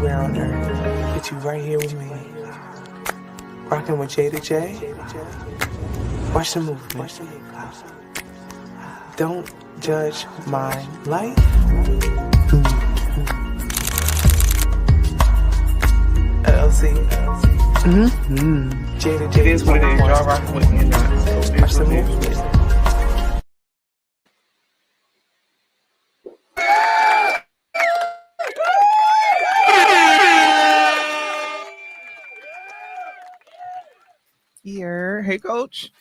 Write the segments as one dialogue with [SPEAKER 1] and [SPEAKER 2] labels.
[SPEAKER 1] anywhere on earth, get you right here with me. Rocking with J to J. Watch the movement. Don't judge my life. LLC. J to J.
[SPEAKER 2] It is what it is. Y'all rocking with me.
[SPEAKER 1] Watch the movement.
[SPEAKER 2] Here. Hey, Coach.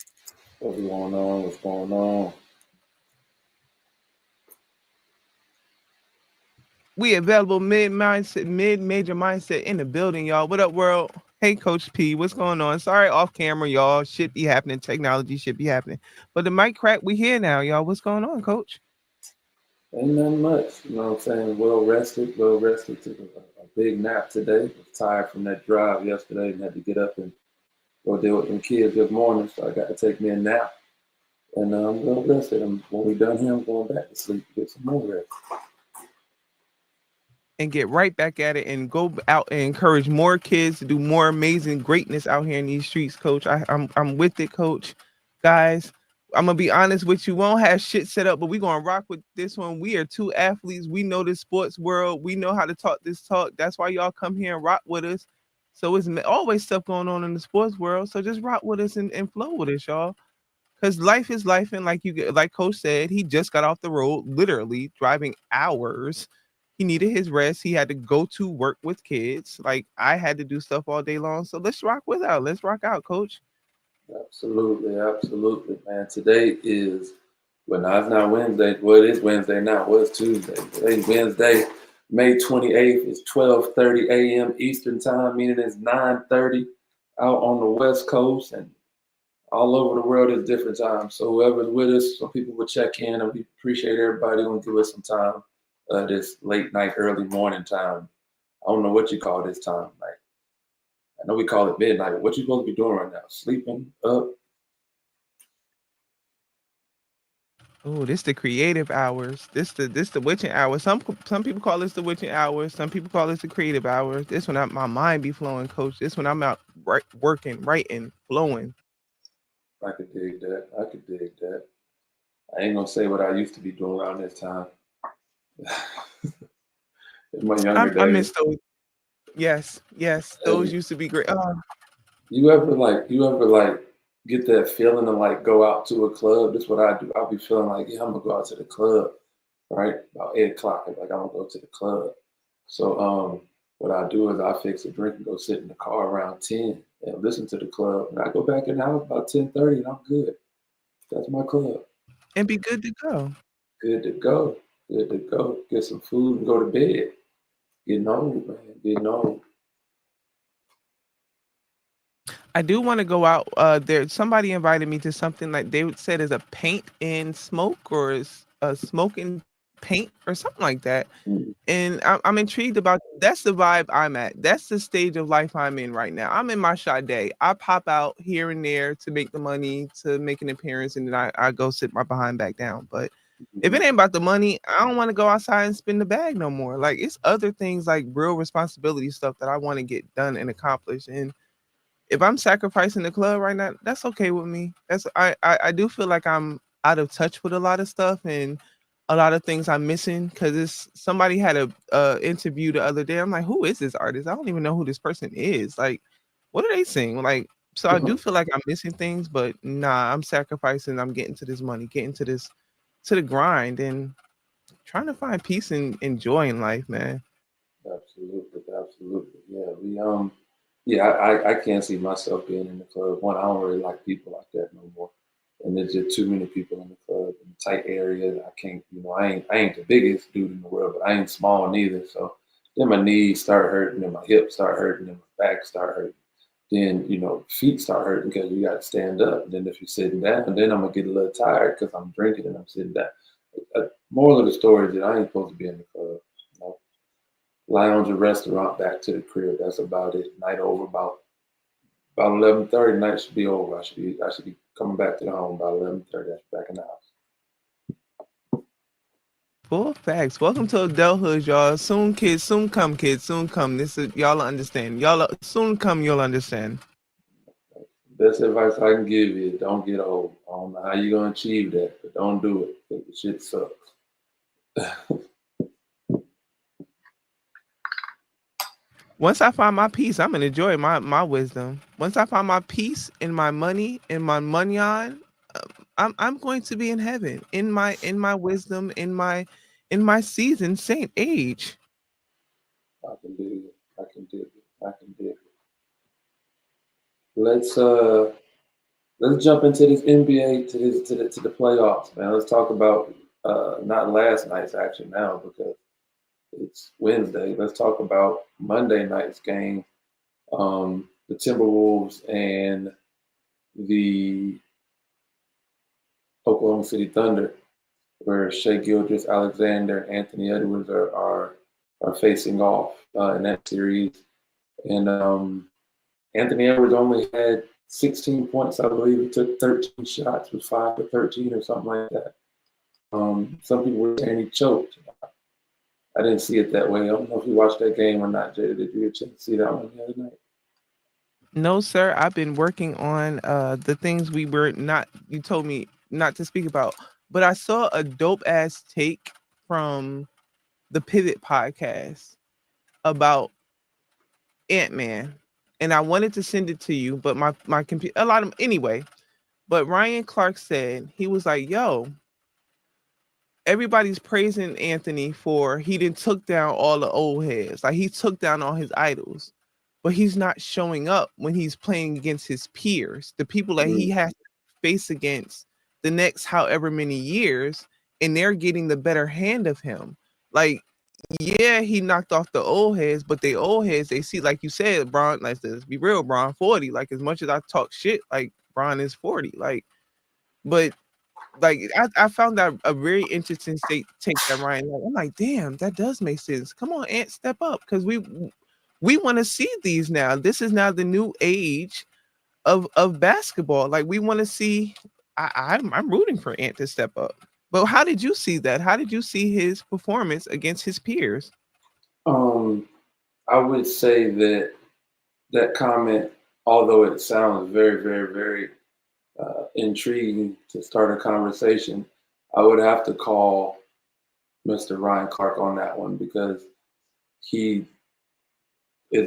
[SPEAKER 3] What's going on? What's going on?
[SPEAKER 2] We available mid-major mindset in the building, y'all. What up, world? Hey, Coach P. What's going on? Sorry, off camera, y'all. Shit be happening. Technology should be happening. But the mic crack, we here now, y'all. What's going on, Coach?
[SPEAKER 3] Ain't nothing much. You know what I'm saying? Well rested. Took a big nap today. Was tired from that drive yesterday and had to get up and go deal with them kids this morning. So I got to take me a nap. And I'm well rested. When we done here, I'm going back to sleep to get some more rest.
[SPEAKER 2] And get right back at it and go out and encourage more kids to do more amazing greatness out here in these streets, Coach. I'm with it, Coach. Guys, I'm gonna be honest with you. We won't have shit set up, but we're gonna rock with this one. We are two athletes. We know the sports world. We know how to talk this talk. That's why y'all come here and rock with us. So it's always stuff going on in the sports world. So just rock with us and flow with us, y'all. Because life is life, and like Coach said, he just got off the road, literally driving hours. He needed his rest. He had to go to work with kids. Like I had to do stuff all day long. So let's rock Let's rock out, Coach.
[SPEAKER 3] Absolutely, man. Today is, well, now it's not Wednesday. Well, it is Wednesday now. Well, it's Tuesday. Today's Wednesday, May 28th. It's 12:30 a.m. Eastern time, meaning it's 9:30 out on the West Coast, and all over the world is different times. So whoever's with us, some people will check in, and we appreciate everybody going to give us some time. This late night, early morning time. I don't know what you call this time. Like, I know we call it midnight. What you supposed to be doing right now? Sleeping up?
[SPEAKER 2] Oh, this the creative hours. This the witching hours. Some people call this the witching hours. Some people call this the creative hours. This when my mind be flowing, Coach. This when I'm out working, writing, flowing.
[SPEAKER 3] I could dig that. I ain't gonna say what I used to be doing around this time. In my younger days.
[SPEAKER 2] I miss those. Yes, those used to be great.
[SPEAKER 3] You ever get that feeling to like go out to a club? That's what I do. I'll be feeling like, yeah, I'm gonna go out to the club, right? About 8 o'clock. Like I'm gonna go to the club. So what I do is I fix a drink and go sit in the car around 10 and listen to the club. And I go back in the house about 10:30 and I'm good. That's my club.
[SPEAKER 2] And be good to go.
[SPEAKER 3] Good to go. Good to go. Get some food and go to bed. Getting old, man. Getting old.
[SPEAKER 2] I do want to go out. There, somebody invited me to something like they said is a paint and smoke or is a smoke and paint or something like that. And I'm intrigued about that's the vibe I'm at. That's the stage of life I'm in right now. I'm in my shot day. I pop out here and there to make the money, to make an appearance, and then I go sit my behind back down. But if it ain't about the money, I don't want to go outside and spin the bag no more. Like it's other things like real responsibility stuff that I want to get done and accomplished. And if I'm sacrificing the club right now, that's okay with me. I do feel like I'm out of touch with a lot of stuff and a lot of things I'm missing because it's somebody had a interview the other day. I'm like, who is this artist? I don't even know who this person is. Like, what do they sing? Like, so I do feel like I'm missing things, but nah, I'm sacrificing. I'm getting to this money, getting to this to the grind and trying to find peace and joy in life, man.
[SPEAKER 3] Absolutely. Yeah, I can't see myself being in the club. One, I don't really like people like that no more. And there's just too many people in the club in a tight area. I can't, I ain't the biggest dude in the world, but I ain't small neither. So then my knees start hurting, and my hips start hurting, and my back start hurting. Then, feet start hurting because you got to stand up. And then if you're sitting down, then I'm going to get a little tired because I'm drinking and I'm sitting down. Moral of the story is that I ain't supposed to be in the club. Lounge or restaurant, back to the crib. That's about it. Night over about 11:30. Night should be over. I should be coming back to the home about 11:30. Back in the house.
[SPEAKER 2] Full facts. Welcome to adulthood, y'all. Soon, kids. Soon come, kids. Soon come. This is y'all understand. Soon come. You'll understand.
[SPEAKER 3] Best advice I can give you: don't get old. I don't know how you're gonna achieve that, but don't do it. 'Cause the shit sucks.
[SPEAKER 2] Once I find my peace, I'm gonna enjoy my wisdom. Once I find my peace in my money, in my money, I'm going to be in heaven, in my wisdom, in my seasoned saint age.
[SPEAKER 3] I can dig it. I can dig it. I can dig it. Let's jump into this NBA to the playoffs, man. Let's talk about not last night's action now because it's Wednesday. Let's talk about Monday night's game. The Timberwolves and the Oklahoma City Thunder, where Shai Gilgeous-Alexander and Anthony Edwards are facing off in that series. And Anthony Edwards only had 16 points, I believe. He took 13 shots, was 5 for 13 or something like that. Some people were saying he choked. I didn't see it that way. I don't know if you watched that game or not, Jada. Did you get a chance to see that one the other night?
[SPEAKER 2] No, sir. I've been working on the things you told me not to speak about. But I saw a dope ass take from the Pivot podcast about Ant-Man. And I wanted to send it to you, but my computer anyway. But Ryan Clark said, he was like, yo, everybody's praising Anthony for he didn't took down all the old heads. Like he took down all his idols, but he's not showing up when he's playing against his peers, the people that he has to face against the next however many years, and they're getting the better hand of him. Like, yeah, he knocked off the old heads, but the old heads, they see, like you said, Bron, like, let's be real, Bron 40. Like, as much as I talk shit, like Bron is 40. Like, but like I found that a very interesting take that Ryan. I'm like, damn, that does make sense. Come on, Ant, step up, because we want to see these now. This is now the new age of basketball. Like we want to see. I'm rooting for Ant to step up. But how did you see that? How did you see his performance against his peers?
[SPEAKER 3] I would say that comment, although it sounds very, very, very intriguing to start a conversation, I would have to call Mr. Ryan Clark on that one because he, you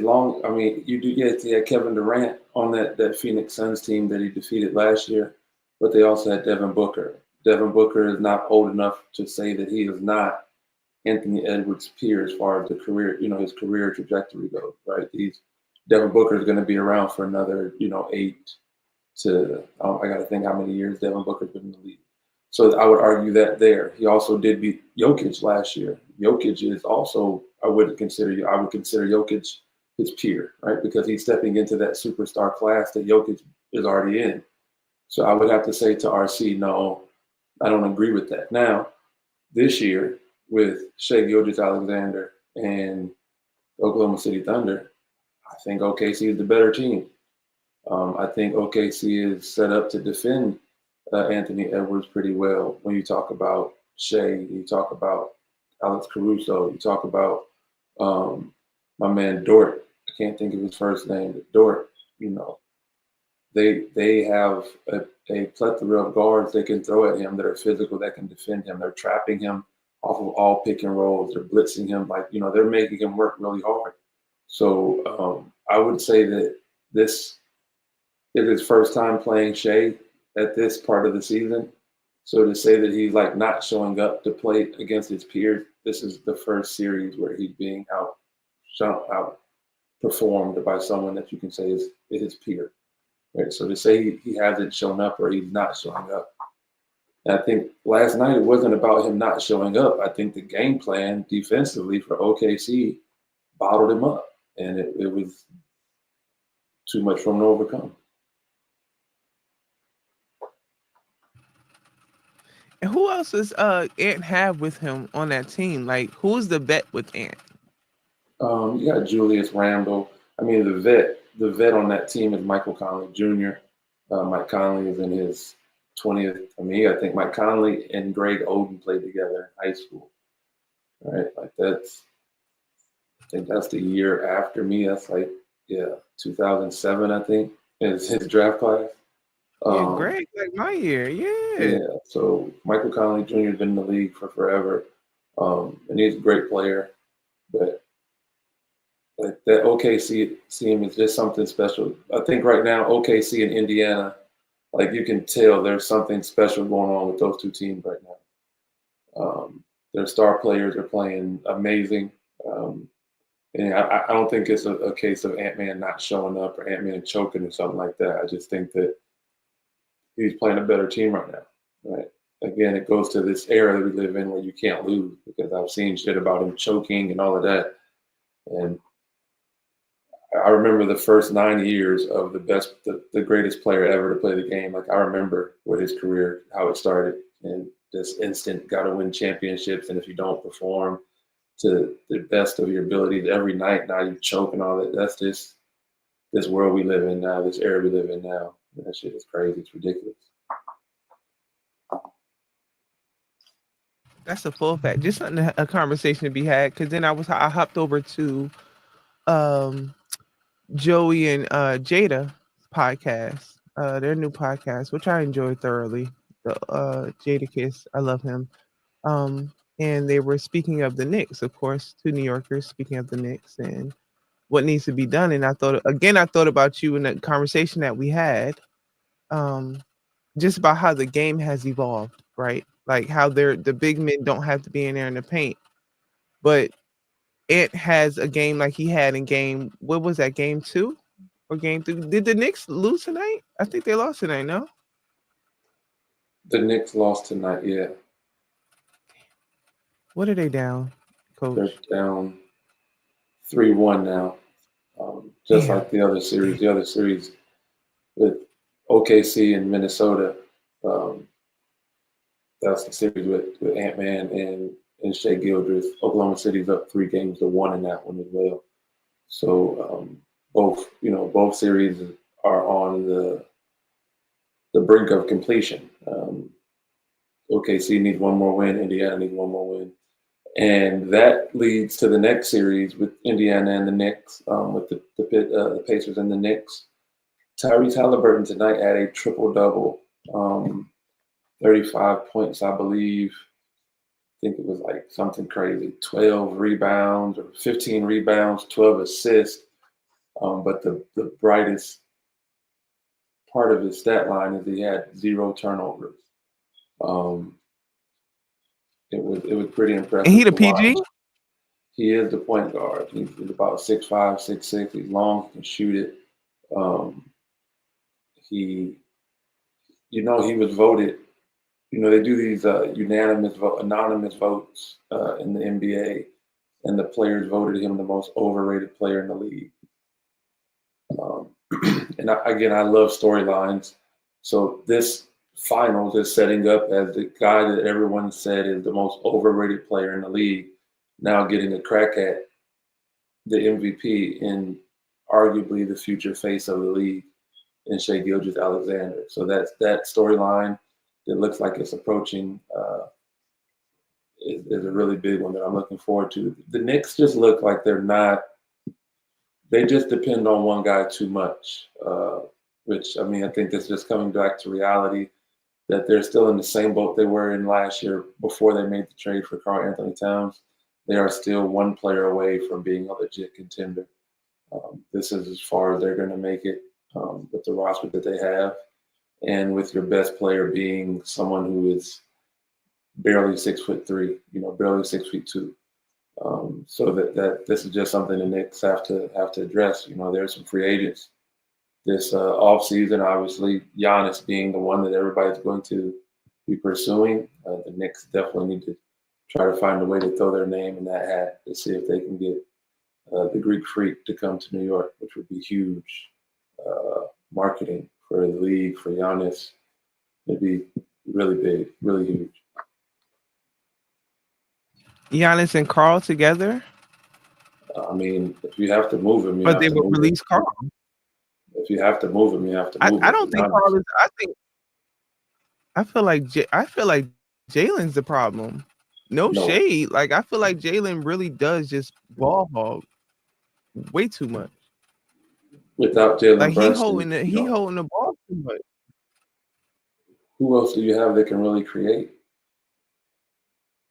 [SPEAKER 3] do get Kevin Durant on that Phoenix Suns team that he defeated last year, but they also had Devin Booker. Devin Booker is not old enough to say that he is not Anthony Edwards' peer as far as the career, his career trajectory goes, right? Devin Booker is going to be around for another, 8 to, I got to think how many years Devin Booker's been in the league. So I would argue that there. He also did beat Jokic last year. Jokic is also, I would consider Jokic his peer, right? Because he's stepping into that superstar class that Jokic is already in. So I would have to say to RC, no, I don't agree with that. Now, this year with Shai Gilgeous-Alexander and Oklahoma City Thunder, I think OKC is the better team. I think OKC is set up to defend Anthony Edwards pretty well. When you talk about Shai, you talk about Alex Caruso, you talk about my man Dort. I can't think of his first name, but Dort, they have a plethora of guards they can throw at him that are physical, that can defend him. They're trapping him off of all pick and rolls. They're blitzing him. They're making him work really hard. So I would say that this is his first time playing Shai at this part of the season. So to say that he's not showing up to play against his peers, this is the first series where he's being outperformed by someone that you can say is his peer. Right? So to say he hasn't shown up or he's not showing up. And I think last night it wasn't about him not showing up. I think the game plan defensively for OKC bottled him up, and it was too much for him to overcome.
[SPEAKER 2] And who else does Ant have with him on that team? Like, who's the vet with Ant?
[SPEAKER 3] You got Julius Randle. I mean, the vet on that team is Michael Conley Jr. Mike Conley is in his 20th. I think Mike Conley and Greg Oden played together in high school. right? Like I think that's the year after me. That's like 2007, I think, is his draft class.
[SPEAKER 2] Yeah, Greg, like my year. Yeah.
[SPEAKER 3] Yeah. So Michael Conley Jr. has been in the league for forever, and he's a great player. But like that OKC team is just something special. I think right now OKC and Indiana, like you can tell there's something special going on with those two teams right now. Their star players are playing amazing. And I don't think it's a case of Ant-Man not showing up or Ant-Man choking or something like that. I just think that he's playing a better team right now, right? Again, it goes to this era that we live in where you can't lose, because I've seen shit about him choking and all of that. And I remember the first 9 years of the greatest player ever to play the game. Like I remember with his career, how it started, and this instant got to win championships. And if you don't perform to the best of your abilities every night, now you choke and all that. That's just this world we live in now, this era we live in now. That shit is crazy. It's ridiculous.
[SPEAKER 2] That's a full fact. Just something, a conversation to be had. Because then I hopped over to Joey and Jada podcast, their new podcast, which I enjoyed thoroughly. The Jada Kiss, I love him. And they were speaking of the Knicks, of course, two New Yorkers speaking of the Knicks and what needs to be done. And I thought about you in the conversation that we had, just about how the game has evolved, right? Like how the big men don't have to be in there in the paint, but it has a game like he had in game, what was that, game 2 or game 3? Did the Knicks lose tonight? I think they lost tonight, no?
[SPEAKER 3] The Knicks lost tonight, yeah.
[SPEAKER 2] What are they down, Coach?
[SPEAKER 3] They're down 3-1 now. Just like the other series. The other series with OKC and Minnesota, that's the series with Ant-Man and Shai Gilgeous. Oklahoma City's up 3-1 in that one as well. So both series are on the brink of completion. OKC needs one more win. Indiana needs one more win. And that leads to the next series with Indiana and the Knicks, with the Pacers and the Knicks. Tyrese Halliburton tonight had a triple-double, 35 points, I believe. I think it was like something crazy, 12 rebounds or 15 rebounds, 12 assists. But the brightest part of his stat line is he had 0 turnovers. It was pretty impressive.
[SPEAKER 2] And he the PG?
[SPEAKER 3] Watch. He is the point guard. He's about 6'5", 6'6". He's long, he can shoot it. He was voted. They do these anonymous votes in the NBA, and the players voted him the most overrated player in the league. And I love storylines. So this finals is setting up as the guy that everyone said is the most overrated player in the league, now getting a crack at the MVP and arguably the future face of the league in Shai Gilgeous-Alexander. So that storyline that looks like it's approaching is a really big one that I'm looking forward to. The Knicks just look like they just depend on one guy too much, which, I think that's just coming back to reality, that they're still in the same boat they were in last year before they made the trade for Karl-Anthony Towns. They are still one player away from being a legit contender. This is as far as they're going to make it with the roster that they have, and with your best player being someone who is barely 6'3", barely 6'2". So that this is just something the Knicks have to address. There's some free agents this offseason, obviously, Giannis being the one that everybody's going to be pursuing. The Knicks definitely need to try to find a way to throw their name in that hat to see if they can get the Greek Freak to come to New York, which would be huge marketing for the league, for Giannis. It'd be really big, really huge.
[SPEAKER 2] Giannis and Carl together?
[SPEAKER 3] If you have to move him,
[SPEAKER 2] but they will release Carl.
[SPEAKER 3] If you have to move him, you have to move him.
[SPEAKER 2] I don't think Carl is. I feel like Jalen's the problem. No
[SPEAKER 3] No,
[SPEAKER 2] shade. Like I feel like Jalen really does just ball hog way too much.
[SPEAKER 3] without
[SPEAKER 2] Like
[SPEAKER 3] Jalen Brunson,
[SPEAKER 2] he holding the ball too much.
[SPEAKER 3] who else do you have that can really create?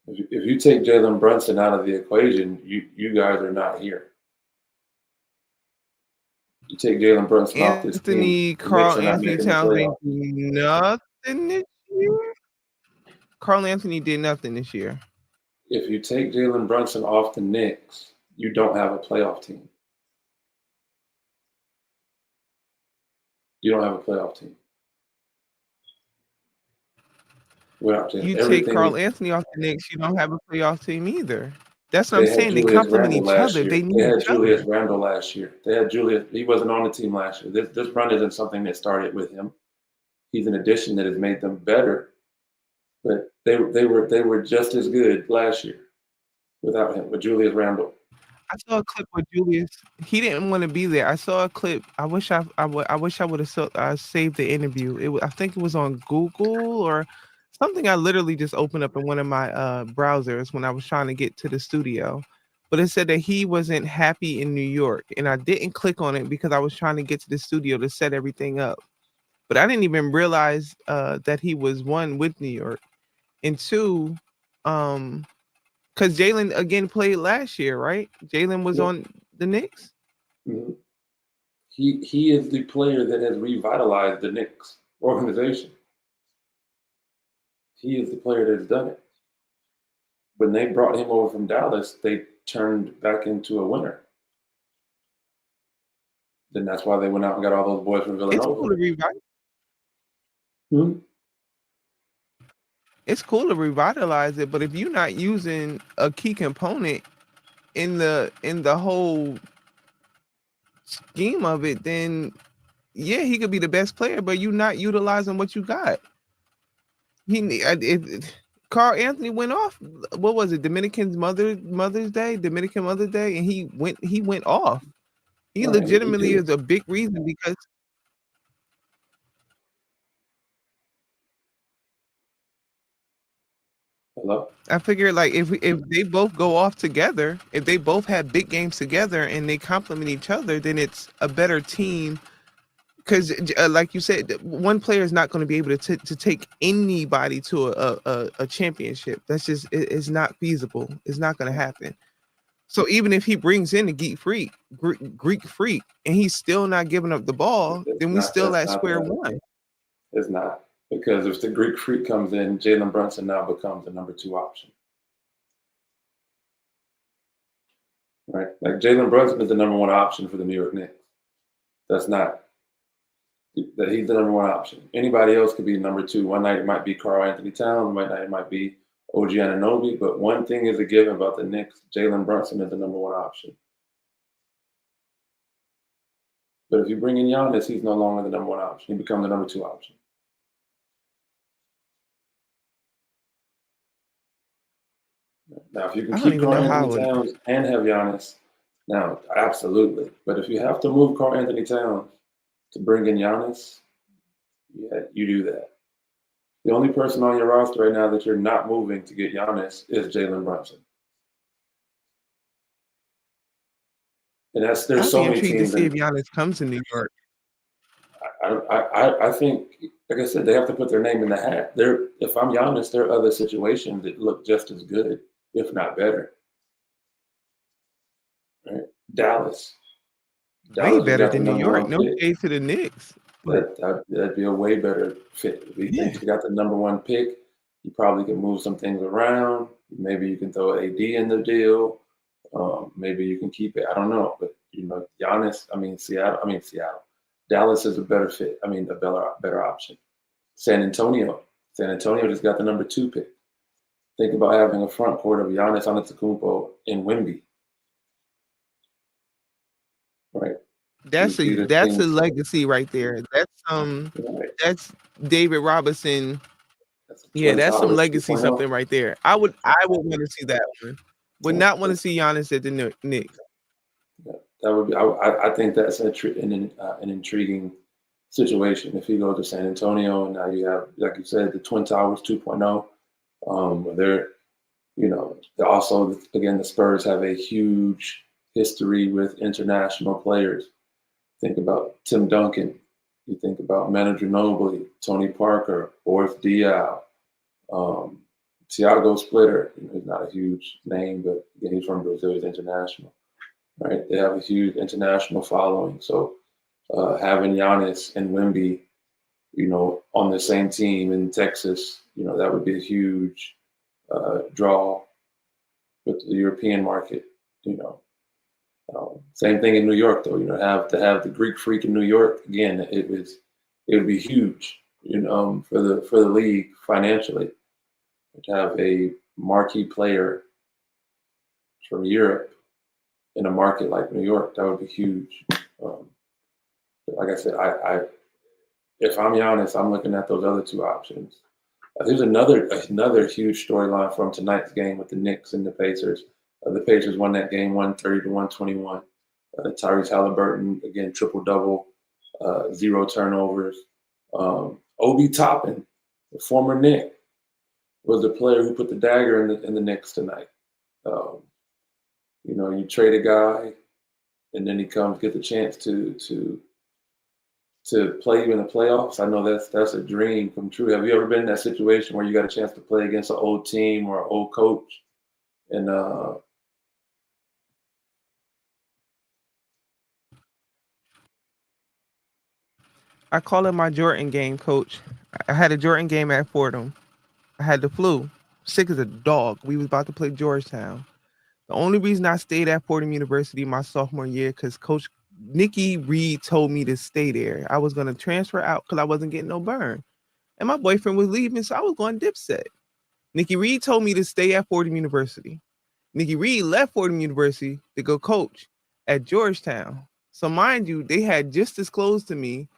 [SPEAKER 3] If you take Jalen Brunson out of the equation, you guys are not here. You take Jalen Brunson off this team, the Knicks
[SPEAKER 2] Carl
[SPEAKER 3] are not
[SPEAKER 2] Anthony
[SPEAKER 3] making the
[SPEAKER 2] Towns ain't
[SPEAKER 3] playoffs.
[SPEAKER 2] do nothing this year. Carl Anthony did nothing this year.
[SPEAKER 3] If you take Jalen Brunson off the Knicks, you don't have a playoff team. You don't have a playoff team without Jalen.
[SPEAKER 2] You take
[SPEAKER 3] Everything
[SPEAKER 2] Carl Anthony off the Knicks, you don't have a playoff team either. That's what I'm
[SPEAKER 3] they had
[SPEAKER 2] saying. They
[SPEAKER 3] Julius
[SPEAKER 2] complement
[SPEAKER 3] Randle
[SPEAKER 2] each
[SPEAKER 3] last
[SPEAKER 2] other.
[SPEAKER 3] year.
[SPEAKER 2] They
[SPEAKER 3] They
[SPEAKER 2] need
[SPEAKER 3] had
[SPEAKER 2] each
[SPEAKER 3] Julius
[SPEAKER 2] other.
[SPEAKER 3] Randle last year. They had Julius. He wasn't on the team last year. This run isn't something that started with him. He's an addition that has made them better. But they were just as good last year without him, with Julius Randle.
[SPEAKER 2] I saw a clip with Julius. He didn't want to be there. I saw a clip. I wish I would have saved the interview. I think it was on Google or something. I literally just opened up in one of my browsers when I was trying to get to the studio. But it said that he wasn't happy in New York, and I didn't click on it because I was trying to get to the studio to set everything up. But I didn't even realize that he was one with New York, and two, because Jalen again played last year, right? Jalen was
[SPEAKER 3] Yeah.
[SPEAKER 2] on the Knicks.
[SPEAKER 3] Mm-hmm. He is the player that has revitalized the Knicks organization. He is the player that's done it. When they brought him over from Dallas, they turned back into a winner. Then that's why they went out and got all those boys from
[SPEAKER 2] It's cool
[SPEAKER 3] Villanova.
[SPEAKER 2] to revitalize.
[SPEAKER 3] Hmm?
[SPEAKER 2] It's cool to revitalize it, but if you're not using a key component in the whole scheme of it, then yeah, he could be the best player, but you're not utilizing what you got. Carl Anthony went off. What was it? Dominican Mother's Day, and he went off. He
[SPEAKER 3] All right, he
[SPEAKER 2] legitimately
[SPEAKER 3] did.
[SPEAKER 2] is a big reason because
[SPEAKER 3] Hello?
[SPEAKER 2] I figure like if they both go off together, if they both have big games together and they complement each other, then it's a better team. Because like you said, one player is not going to be able to take anybody to a championship. That's just it's not feasible. It's not going to happen. So even if he brings in a Greek freak, and he's still not giving up the ball, then we still
[SPEAKER 3] That's
[SPEAKER 2] at
[SPEAKER 3] not
[SPEAKER 2] square
[SPEAKER 3] that.
[SPEAKER 2] one.
[SPEAKER 3] It's not. Because if the Greek freak comes in, Jalen Brunson now becomes the number 2 option. Right? Like Jalen Brunson is the number 1 option for the New York Knicks. That's not that he's the number 1 option. Anybody else could be number 2. One night it might be Karl Anthony Towns, one night it might be OG Anunoby, but one thing is a given about the Knicks, Jalen Brunson is the number 1 option. But if you bring in Giannis, he's no longer the number 1 option. He becomes the number 2 option. Now, if you can
[SPEAKER 2] I don't
[SPEAKER 3] keep
[SPEAKER 2] even
[SPEAKER 3] Karl
[SPEAKER 2] know how.
[SPEAKER 3] Anthony Towns and have Giannis, now, absolutely. But if you have to move Karl Anthony Towns to bring in Giannis, yeah, you do that. The only person on your roster right now that you're not moving to get Giannis is Jalen Brunson. And there's
[SPEAKER 2] I'd
[SPEAKER 3] so
[SPEAKER 2] be
[SPEAKER 3] many
[SPEAKER 2] intrigued to
[SPEAKER 3] teams.
[SPEAKER 2] see if Giannis comes to New York.
[SPEAKER 3] I think, like I said, they have to put their name in the hat. If I'm Giannis, there are other situations that look just as good, if not better. Right? Dallas.
[SPEAKER 2] Way
[SPEAKER 3] Dallas just
[SPEAKER 2] better
[SPEAKER 3] got the
[SPEAKER 2] than New
[SPEAKER 3] number
[SPEAKER 2] York.
[SPEAKER 3] 1
[SPEAKER 2] No
[SPEAKER 3] pick.
[SPEAKER 2] shade to the Knicks. But
[SPEAKER 3] That'd be a way better fit. If you think you got the number 1 pick, you probably can move some things around. Maybe you can throw AD in the deal. Maybe you can keep it. I don't know. But, Giannis, Seattle. Dallas is a better fit. A better option. San Antonio just got the number 2 pick. Think about having a front court of Giannis Antetokounmpo and Wemby. Right?
[SPEAKER 2] that's a legacy right there.
[SPEAKER 3] Right.
[SPEAKER 2] That's David Robinson.
[SPEAKER 3] That's
[SPEAKER 2] Yeah,
[SPEAKER 3] Twin
[SPEAKER 2] that's some
[SPEAKER 3] Towers
[SPEAKER 2] legacy
[SPEAKER 3] 2.0.
[SPEAKER 2] something right there. I would want to see that one. Would not want to see Giannis at the Knicks.
[SPEAKER 3] Yeah, that would be. I think that's an intriguing situation if he goes to San Antonio and now you have, like you said, the Twin Towers 2.0, where they're, Also, again, the Spurs have a huge history with international players. Think about Tim Duncan. You think about Manu Ginobili, Tony Parker, Boris Diaw, Thiago Splitter. He's not a huge name, but again, he's from Brazil. He's international, right? They have a huge international following. So having Giannis and Wemby, on the same team in Texas, that would be a huge draw with the European market. Same thing in New York, though. To have the Greek Freak in New York again, it would be huge. For the league financially, to have a marquee player from Europe in a market like New York, that would be huge. Like I said, if I'm Giannis, I'm looking at those other two options. There's another huge storyline from tonight's game with the Knicks and the Pacers. The Pacers won that game 130-121. Tyrese Halliburton, again, triple-double, 0 turnovers. Obi Toppin, the former Knick, was the player who put the dagger in the Knicks tonight. You trade a guy, and then he comes get the chance to play you in the playoffs. I know that's a dream come true. Have you ever been in that situation where you got a chance to play against an old team or an old coach? And
[SPEAKER 2] I call it my Jordan game, coach. I had a Jordan game at Fordham. I had the flu, sick as a dog. We was about to play Georgetown. The only reason I stayed at Fordham University my sophomore year because Coach Nikki Reed told me to stay there. I was going to transfer out because I wasn't getting no burn. And my boyfriend was leaving, so I was going Dipset. Nikki Reed told me to stay at Fordham University. Nikki Reed left Fordham University to go coach at Georgetown. So mind you, they had just disclosed to me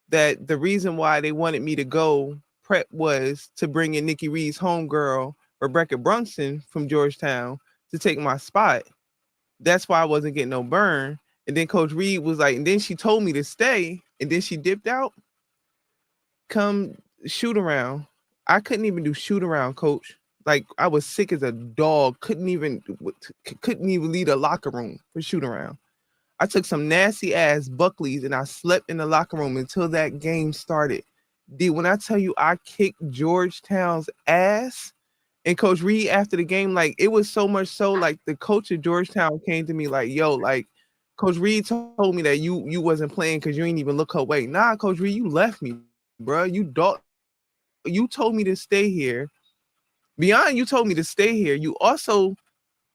[SPEAKER 2] that the reason why they wanted me to go prep was to bring in Nikki Reed's homegirl, Rebecca Brunson from Georgetown, to take my spot. That's why I wasn't getting no burn. And then Coach Reed was like, and then she told me to stay, and then she dipped out. Come shoot around. I couldn't even do shoot around, coach. Like I was sick as a dog. Couldn't even leave the locker room for shoot around. I took some nasty ass Buckleys and I slept in the locker room until that game started. Dude, when I tell you I kicked Georgetown's ass, and Coach Reed after the game, like it was so much so, like the coach of Georgetown came to me like, yo, like Coach Reed told me that you wasn't playing because you ain't even look her way. Nah, Coach Reed, you left me, bro. You told me to stay here. Beyond you told me to stay here, you also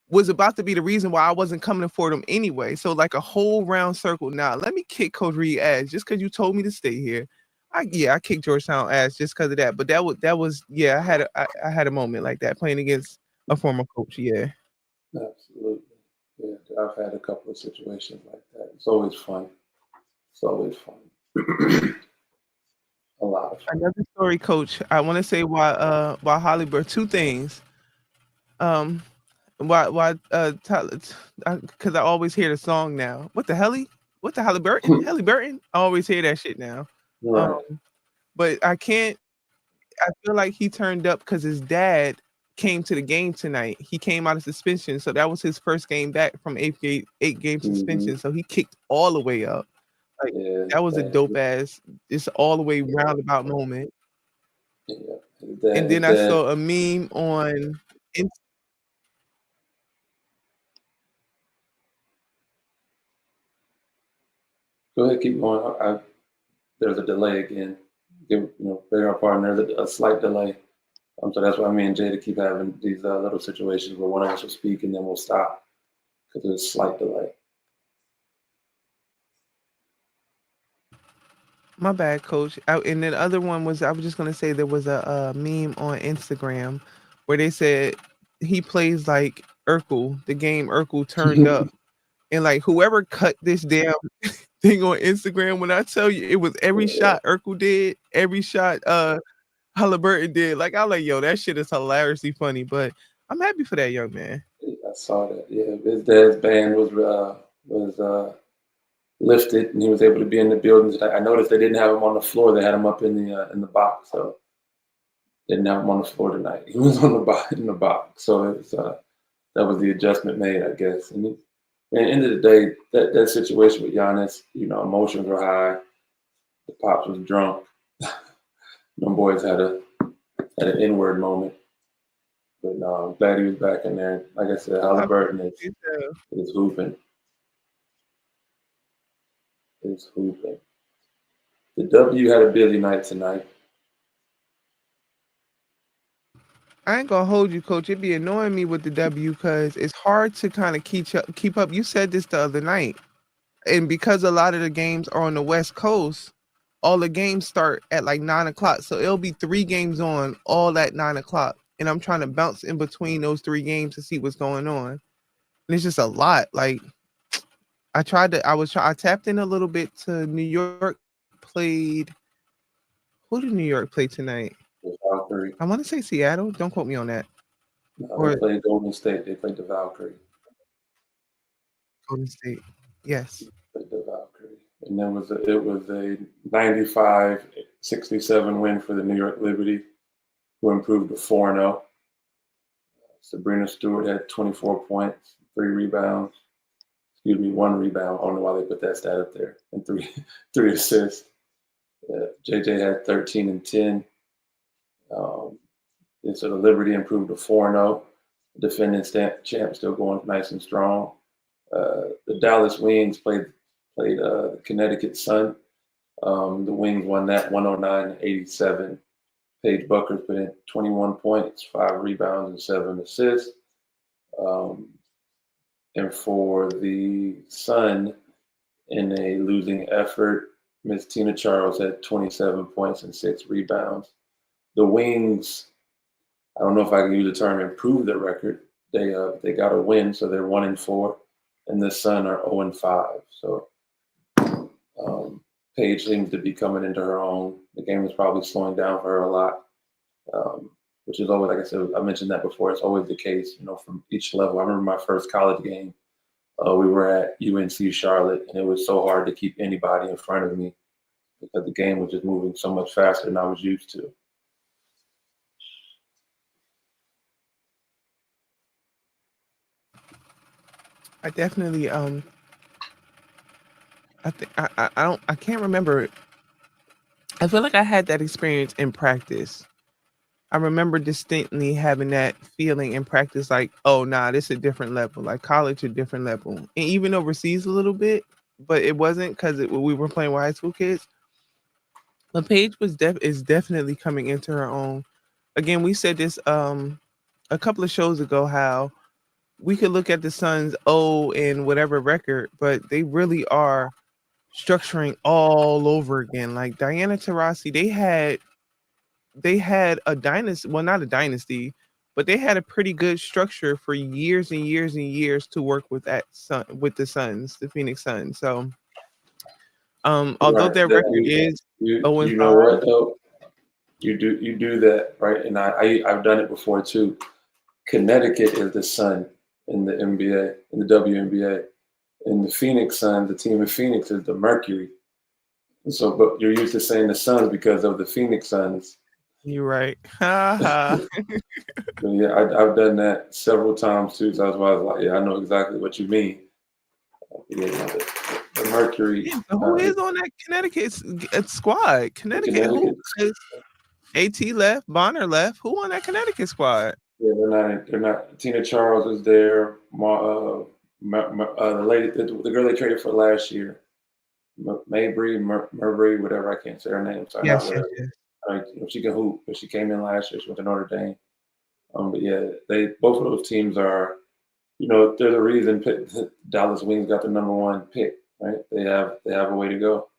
[SPEAKER 2] was about to be the reason why I wasn't coming to Fordham anyway. So like a whole round circle. Now let me kick Coach Reed ass just because you told me to stay here. I kicked Georgetown ass just because of that. But that was I had a moment like that playing against a former coach. Yeah.
[SPEAKER 3] Absolutely. Yeah, I've had a couple of situations like that. It's always fun. A lot of fun.
[SPEAKER 2] Another story, coach. I want to say why Halliburton, two things. Why because I always hear the song now. What the Halliburton? Halliburton? I always hear that shit now.
[SPEAKER 3] Right.
[SPEAKER 2] But I feel like he turned up because his dad came to the game tonight. He came out of suspension, so that was his first game back from 8-game suspension. So he kicked all the way up. Like that was a dope ass, just all the way roundabout moment.
[SPEAKER 3] Yeah.
[SPEAKER 2] And then I saw a meme on
[SPEAKER 3] Go ahead, keep going. There's a delay again. Beg our pardon, there's a slight delay. So that's why me and Jada keep having these little situations where one of us will speak and then we'll stop because there's a slight delay.
[SPEAKER 2] My bad, coach. And then the other one was, I was just going to say there was a meme on Instagram where they said he plays like Urkel, the game Urkel turned up. And like whoever cut this damn thing on Instagram, when I tell you it was every shot Urkel did, every shot Halliburton did. Like I was like, yo, that shit is hilariously funny. But I'm happy for that young man.
[SPEAKER 3] I saw that. Yeah, his dad's band was lifted, and he was able to be in the building. I noticed they didn't have him on the floor; they had him up in the box. So they didn't have him on the floor tonight. He was in the box. So it's that was the adjustment made, I guess. And at the end of the day, that situation with Giannis, emotions were high. The pops was drunk. Them boys had an inward moment. But no, I'm glad he was back in there. Like I said, Halliburton is hooping. Is hooping. The W had a busy night tonight.
[SPEAKER 2] I ain't gonna hold you, Coach. It be annoying me with the W because it's hard to kind of keep up. You said this the other night, and because a lot of the games are on the West Coast, all the games start at like 9 o'clock. So it'll be 3 games on all at 9 o'clock, and I'm trying to bounce in between those 3 games to see what's going on. And it's just a lot. Like I tapped in a little bit to New York. Played. Who did New York play tonight?
[SPEAKER 3] The Valkyrie.
[SPEAKER 2] I want to say Seattle. Don't quote me on that.
[SPEAKER 3] No, they played Golden State. They played the Valkyrie.
[SPEAKER 2] Golden State. Yes.
[SPEAKER 3] Played the Valkyrie. And then it was a 95-67 win for the New York Liberty, who improved to 4-0. Sabrina Stewart had 24 points, 3 rebounds. 1 rebound. I don't know why they put that stat up there. And three assists. JJ had 13 and 10. And so the Liberty improved to 4-0. Defending champ still going nice and strong. The Dallas Wings played the Connecticut Sun. The Wings won that 109-87. Paige Buckers put in 21 points, 5 rebounds, and 7 assists. And for the Sun, in a losing effort, Miss Tina Charles had 27 points and 6 rebounds. The Wings, I don't know if I can use the term improve their record. They got a win, so they're 1-4, and the Sun are 0-5. So Paige seems to be coming into her own. The game is probably slowing down for her a lot, which is always, like I said, I mentioned that before. It's always the case, from each level. I remember my first college game. We were at UNC Charlotte, and it was so hard to keep anybody in front of me because the game was just moving so much faster than I was used to.
[SPEAKER 2] I definitely I can't remember. I feel like I had that experience in practice. I remember distinctly having that feeling in practice, like, oh nah, this is a different level, like college a different level. And even overseas a little bit, but it wasn't because we were playing with high school kids. But Paige is definitely coming into her own. Again, we said this a couple of shows ago how we could look at the Suns and whatever record, but they really are structuring all over again. Like Diana Taurasi, they had a dynasty, well, not a dynasty, but they had a pretty good structure for years and years and years to work with the Suns, the Phoenix Suns. So although their record is 0-5,
[SPEAKER 3] you know what though? You do that, right? And I've done it before too. Connecticut is the Sun in the NBA, in the WNBA. And the Phoenix Suns, the team of Phoenix is the Mercury. So, but you're used to saying the Suns because of the Phoenix Suns.
[SPEAKER 2] You're right. Yeah,
[SPEAKER 3] I've done that several times too. So that's why I was like, yeah, I know exactly what you mean. Yeah, the Mercury.
[SPEAKER 2] Yeah, who is on that Connecticut squad? Connecticut. Who is AT left, Bonner left. Who on that Connecticut squad?
[SPEAKER 3] Yeah, they're not. Tina Charles is there. The lady, the girl they traded for last year, Mabry, whatever. I can't say her name. So
[SPEAKER 2] Yes.
[SPEAKER 3] She can hoop, but she came in last year. She went to Notre Dame. But yeah, both of those teams are, there's a reason Dallas Wings got the number 1 pick, right? They have a way to go.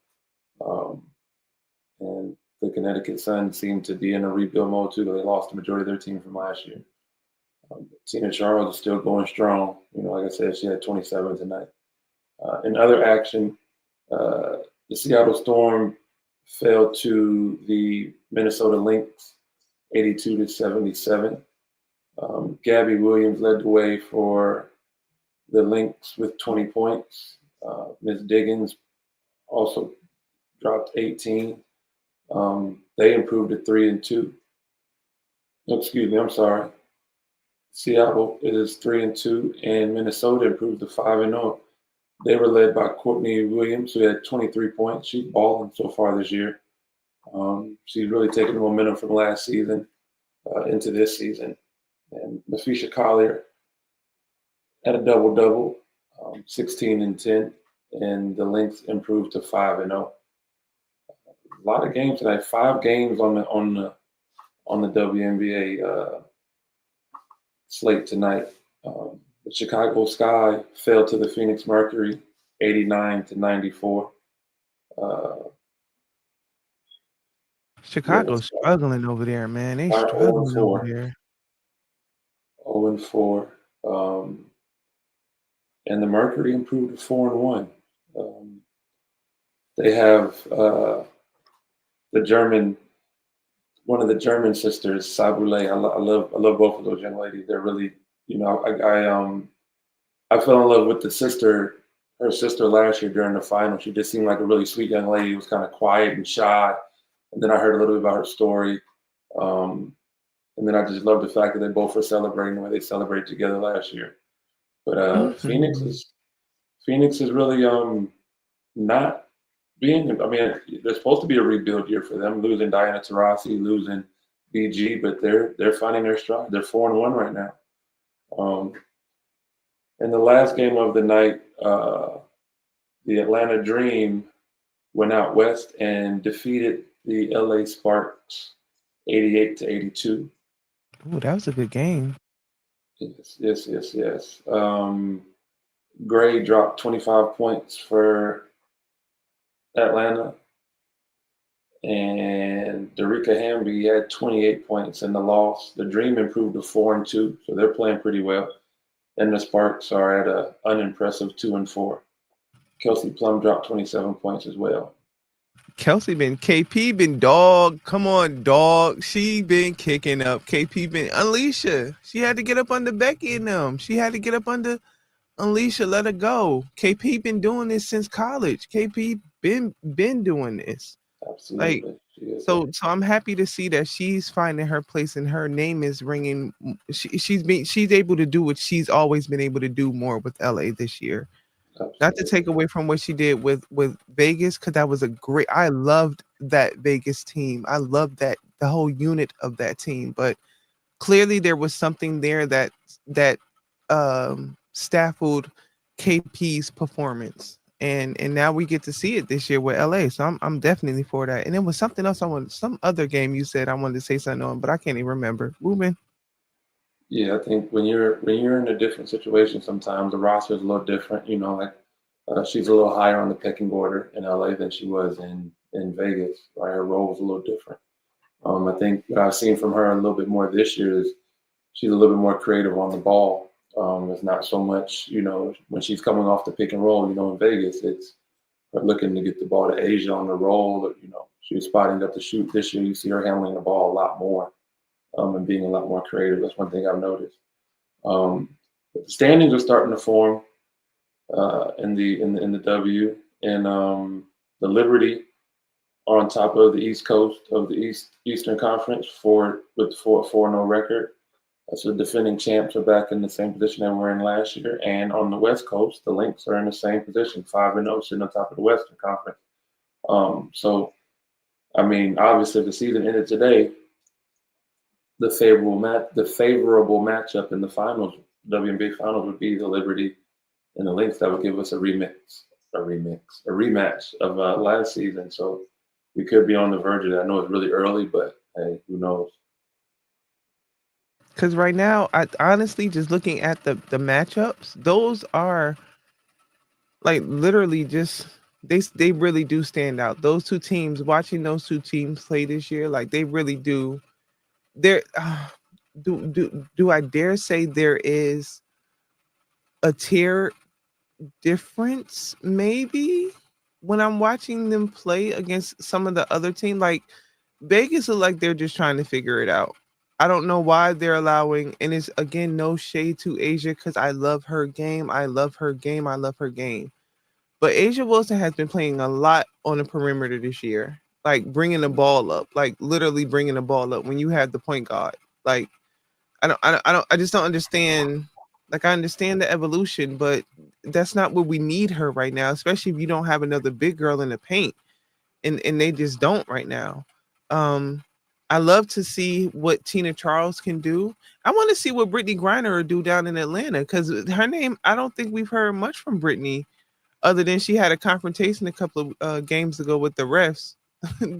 [SPEAKER 3] And the Connecticut Sun seem to be in a rebuild mode too. They lost the majority of their team from last year. Tina Charles is still going strong. Like I said, she had 27 tonight. In other action, the Seattle Storm fell to the Minnesota Lynx, 82-77. Gabby Williams led the way for the Lynx with 20 points. Ms. Diggins also dropped 18. They improved to 3-2. Excuse me, I'm sorry. Seattle is 3-2, and Minnesota improved to 5-0. They were led by Courtney Williams, who had 23 points. She's balling so far this year. She's really taken the momentum from last season into this season. And Nafisha Collier had a double-double, 16 and 10, and the Lynx improved to 5-0. A lot of games tonight. 5 games on the WNBA slate tonight. The Chicago Sky fell to the Phoenix Mercury, 89-94.
[SPEAKER 2] Chicago's struggling over there, man. They
[SPEAKER 3] Are
[SPEAKER 2] struggling
[SPEAKER 3] 0-4.
[SPEAKER 2] over there.
[SPEAKER 3] 0-4. And the Mercury improved to 4-1. They have one of the German sisters, Sabule. I love both of those young ladies. They're really, I fell in love with her sister last year during the final. She just seemed like a really sweet young lady. Who was kind of quiet and shy. And then I heard a little bit about her story. And then I just love the fact that they both were celebrating the way they celebrated together last year. But Phoenix is really not being. I mean, there's supposed to be a rebuild year for them, losing Diana Taurasi, losing BG, but they're finding their stride. They're 4-1 right now. In the last game of the night, the Atlanta Dream went out west and defeated the LA Sparks 88-82.
[SPEAKER 2] Oh, that was a good game.
[SPEAKER 3] Yes. Gray dropped 25 points for Atlanta, and Darica Hamby had 28 points in the loss. The Dream improved to 4-2, so they're playing pretty well. And the Sparks are at an unimpressive 2-4. Kelsey Plum dropped 27 points as well.
[SPEAKER 2] KP been dog. Come on, dog. She been kicking up. KP been Alicia. She had to get up under Becky and them. She had to get up under Alicia. Let her go. KP been doing this since college. KP been doing this.
[SPEAKER 3] Absolutely.
[SPEAKER 2] So I'm happy to see that she's finding her place and her name is ringing. She's able to do what she's always been able to do more with LA this year. Absolutely. Not to take away from what she did with Vegas, because that was I loved that Vegas team. I loved the whole unit of that team. But clearly there was something there that stifled KP's performance. And now we get to see it this year with LA. So I'm definitely for that. And it was something else some other game you said I wanted to say something on, but I can't even remember. Ruben.
[SPEAKER 3] Yeah, I think when you're in a different situation, sometimes the roster is a little different. She's a little higher on the pecking order in LA than she was in Vegas. Right, her role was a little different. I think what I've seen from her a little bit more this year is she's a little bit more creative on the ball. It's not so much, when she's coming off the pick and roll. In Vegas, it's her looking to get the ball to Asia on the roll. She was spotting up the shoot. This year, you see her handling the ball a lot more. And being a lot more creative. That's one thing I've noticed. But the standings are starting to form in the W, and the Liberty are on top of the East Coast of the Eastern Conference with a 4-0 record. So the defending champs are back in the same position they were in last year. And on the West Coast, the Lynx are in the same position, 5-0, sitting on top of the Western Conference. So, I mean, obviously, if the season ended today, the favorable matchup in the finals, WNBA finals, would be the Liberty and the Lynx. That would give us a rematch of last season. So we could be on the verge of that. I know it's really early, but hey, who knows?
[SPEAKER 2] Because right now, I honestly just looking at the matchups, those are like literally just they really do stand out. Those two teams, watching those two teams play this year, like they really do. There do I dare say there is a tier difference maybe when I'm watching them play against some of the other team? Like Vegas look like they're just trying to figure it out. I don't know why they're allowing, and it's again no shade to Asia because I love her game. But Asia Wilson has been playing a lot on the perimeter this year, like bringing the ball up, like literally bringing the ball up when you have the point guard. Like I just don't understand. Like, I understand the evolution, but that's not what we need her right now, especially if you don't have another big girl in the paint, and they just don't right now. Um, I love to see what Tina Charles can do. I want to see what Brittany Griner will do down in Atlanta, because her name, I don't think we've heard much from Brittany other than she had a confrontation a couple of games ago with the refs.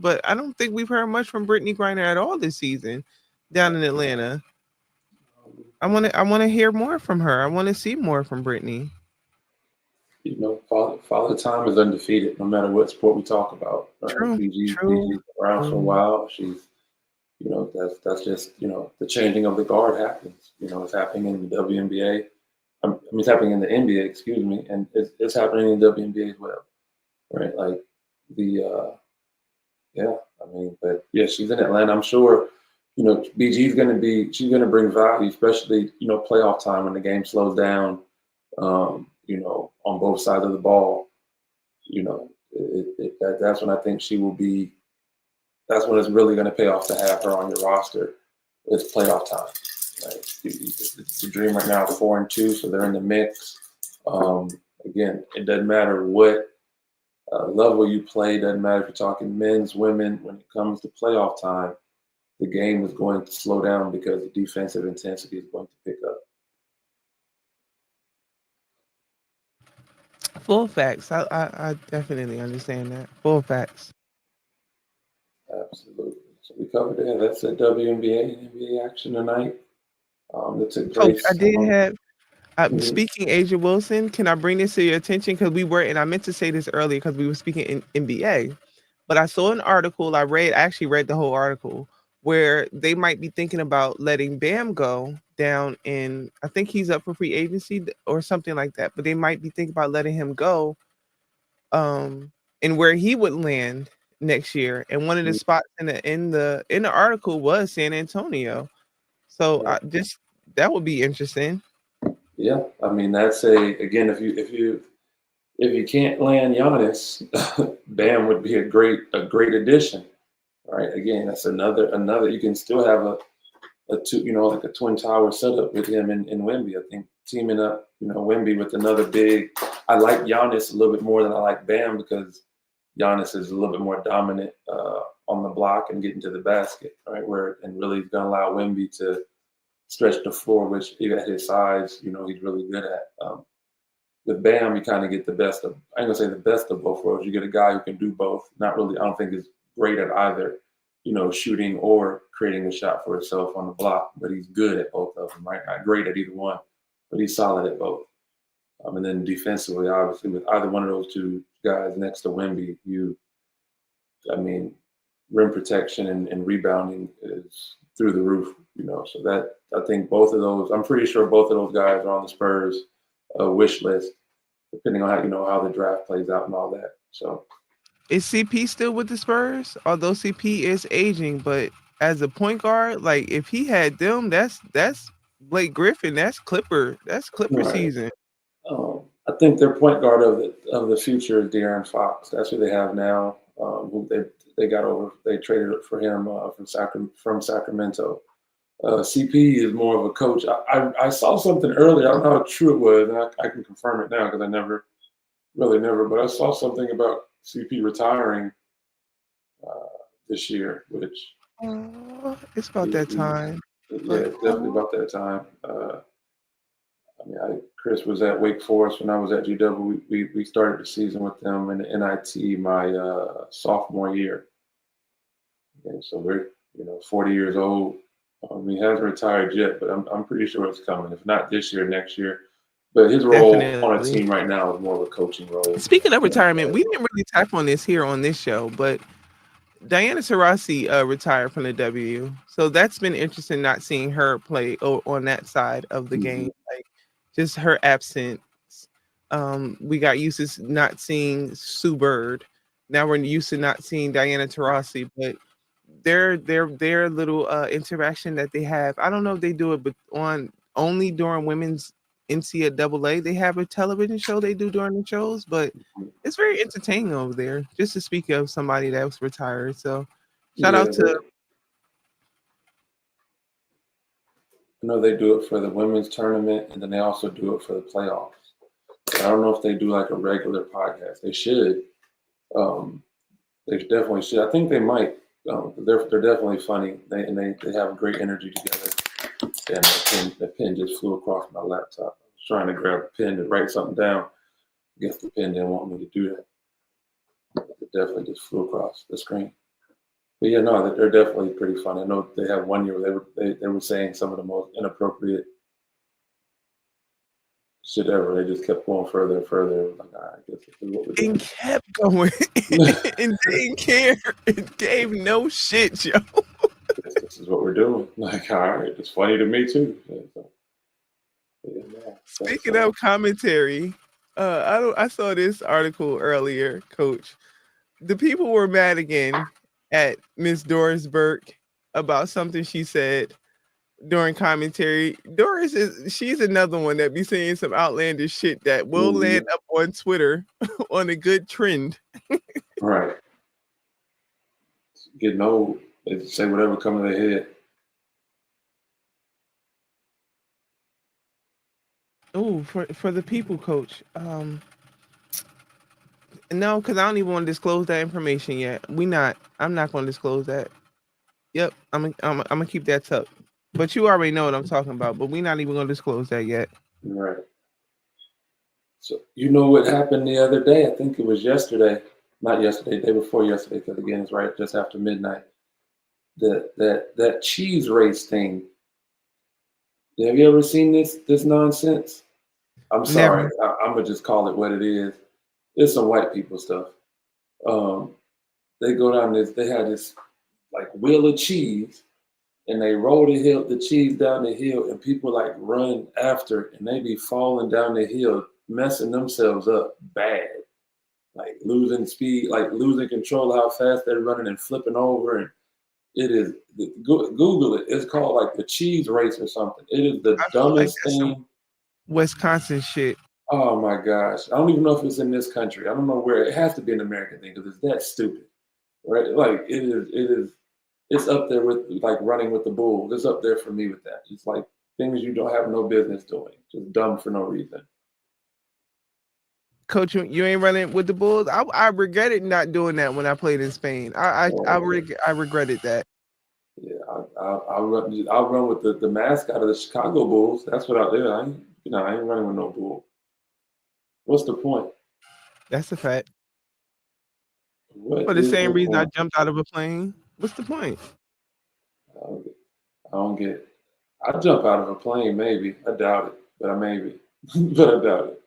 [SPEAKER 2] But I don't think we've heard much from Brittany Griner at all this season down in Atlanta. I want to hear more from her. I want to see more from Brittany.
[SPEAKER 3] You know, Father Time is undefeated no matter what sport we talk about.
[SPEAKER 2] True,
[SPEAKER 3] PG's
[SPEAKER 2] true.
[SPEAKER 3] around for a while. She's, you know, that's just, you know, the changing of the guard happens. You know, it's happening in the WNBA. I mean, it's happening in the NBA, excuse me, and it's happening in the WNBA as well, right? Like yeah, I mean, but yeah, she's in Atlanta. I'm sure, you know, she's gonna bring value, especially, you know, playoff time when the game slows down. You know, on both sides of the ball, you know, that's when I think she will be. That's when it's really going to pay off to have her on your roster. It's playoff time. Right? It's the dream right now, 4-2, so they're in the mix. Again, it doesn't matter what level you play. Doesn't matter if you're talking men's, women. When it comes to playoff time, the game is going to slow down because the defensive intensity is going to pick up.
[SPEAKER 2] Full facts. I definitely understand that. Full facts.
[SPEAKER 3] Absolutely. So we covered that. That's the WNBA and NBA action tonight. That took
[SPEAKER 2] Coach, I
[SPEAKER 3] place.
[SPEAKER 2] did have
[SPEAKER 3] Mhm.
[SPEAKER 2] speaking Asia Wilson. Can I bring this to your attention? Because we were, and I meant to say this earlier because we were speaking in NBA, but I saw an article. I actually read the whole article where they might be thinking about letting Bam go down in. I think he's up for free agency or something like that. But they might be thinking about letting him go, and where he would land next year. And one of the spots in the article was San Antonio. So
[SPEAKER 3] Yeah.
[SPEAKER 2] just that would be interesting.
[SPEAKER 3] Yeah. I mean, that's again, if you can't land Giannis, Bam would be a great addition. Right. Again, that's another. You can still have a two, you know, like a twin tower setup with him in Wemby. I think teaming up, you know, Wemby with another big. I like Giannis a little bit more than I like Bam because Giannis is a little bit more dominant on the block and getting to the basket, right? And really he's going to allow Wemby to stretch the floor, which even at his size, you know, he's really good at. With Bam, you kind of get the best of. I ain't gonna say the best of both worlds. You get a guy who can do both. Not really. I don't think is great at either, you know, shooting or creating a shot for himself on the block, but he's good at both of them. Right? Not great at either one, but he's solid at both. And then defensively, obviously, with either one of those two guys next to Wemby, I mean, rim protection and rebounding is through the roof. You know, so that I think both of those. I'm pretty sure both of those guys are on the Spurs wish list, depending on how the draft plays out and all that. So
[SPEAKER 2] Is CP still with the Spurs? Although CP is aging, but as a point guard, like if he had them, that's Blake Griffin. That's Clipper. That's Clipper
[SPEAKER 3] right,
[SPEAKER 2] season.
[SPEAKER 3] I think their point guard of the future is De'Aaron Fox. That's who they have now. Who they got over. They traded for him from Sacramento. CP is more of a coach. I saw something earlier. I don't know how true it was, and I can confirm it now because I never, but I saw something about CP retiring this year, which
[SPEAKER 2] Oh, it's about
[SPEAKER 3] he,
[SPEAKER 2] that
[SPEAKER 3] he
[SPEAKER 2] time.
[SPEAKER 3] yeah,
[SPEAKER 2] But
[SPEAKER 3] it's definitely about that time. I mean, Chris was at Wake Forest when I was at GW. We started the season with them in the NIT my sophomore year. And so we're 40 years old. He hasn't retired yet, but I'm pretty sure it's coming. If not this year, next year. But his role on a
[SPEAKER 2] definitely.
[SPEAKER 3] team right now is more of a coaching role.
[SPEAKER 2] Speaking of retirement, we didn't really tap on this here on this show, but Diana Taurasi retired from the W. So that's been interesting not seeing her play on that side of the game. Like just her absence. We got used to not seeing Sue Bird. Now we're used to not seeing Diana Taurasi, but their little interaction that they have. I don't know if they do it, but on only during women's NCAA, they have a television show they do during the shows, but it's very entertaining over there. Just to speak of somebody that was retired, so shout
[SPEAKER 3] Yeah,
[SPEAKER 2] out to
[SPEAKER 3] I know they do it for the women's tournament, and then they also do it for the playoffs. I don't know if they do like a regular podcast. They should. They definitely should. I think they might. They're definitely funny. They have great energy together. And the pen just flew across my laptop. I was trying to grab a pen to write something down. I guess the pen didn't want me to do that. It definitely just flew across the screen. But yeah, no, they're definitely pretty funny. I know they had one year where they were saying some of the most inappropriate shit ever. They just kept going further and further. Like, all right, I guess this is what we're doing.
[SPEAKER 2] And kept going. And didn't care. It gave no shit, yo.
[SPEAKER 3] This is what we're doing. Like, all right, it's funny to me too. So, yeah,
[SPEAKER 2] Speaking of commentary, I saw this article earlier, Coach. The people were mad again at Miss Doris Burke about something she said during commentary. Doris she's another one that be saying some outlandish shit that will land up on Twitter on a good trend.
[SPEAKER 3] Right. Getting old. They just say whatever comes to their head.
[SPEAKER 2] Oh, for the people, Coach. No, because I don't even want to disclose that information yet. I'm not going to disclose that. Yep, I'm gonna keep that tucked. But you already know what I'm talking about. But we're not even going to disclose that yet.
[SPEAKER 3] Right. So you know what happened the other day? I think it was yesterday. Not yesterday, day before yesterday, because again it's right just after midnight. That cheese race thing. Have you ever seen this nonsense? I'm sorry. I'm gonna just call it what it is. It's some white people stuff. They go down this. They had this like wheel of cheese, and they roll the cheese down the hill, and people like run after, and they be falling down the hill, messing themselves up bad, like losing speed, like losing control of how fast they're running and flipping over. And it is, Google it. It's called like the cheese race or something. It is the dumbest thing.
[SPEAKER 2] Wisconsin shit.
[SPEAKER 3] Oh my gosh. I don't even know if it's in this country. I don't know where. It has to be an American thing because it's that stupid, right? Like it's up there with like running with the bulls. It's up there for me with that. It's like things you don't have no business doing. Just dumb for no reason.
[SPEAKER 2] Coach, you ain't running with the Bulls. I regretted not doing that when I played in Spain. I regretted that.
[SPEAKER 3] Yeah, I'll run with the mascot of the Chicago Bulls. That's what I do. I ain't running with no bull. What's the point?
[SPEAKER 2] That's a fact. For the same reason I jumped out of a plane. What's the point?
[SPEAKER 3] I don't get it. I jump out of a plane, maybe. I doubt it, but I maybe. But I doubt it.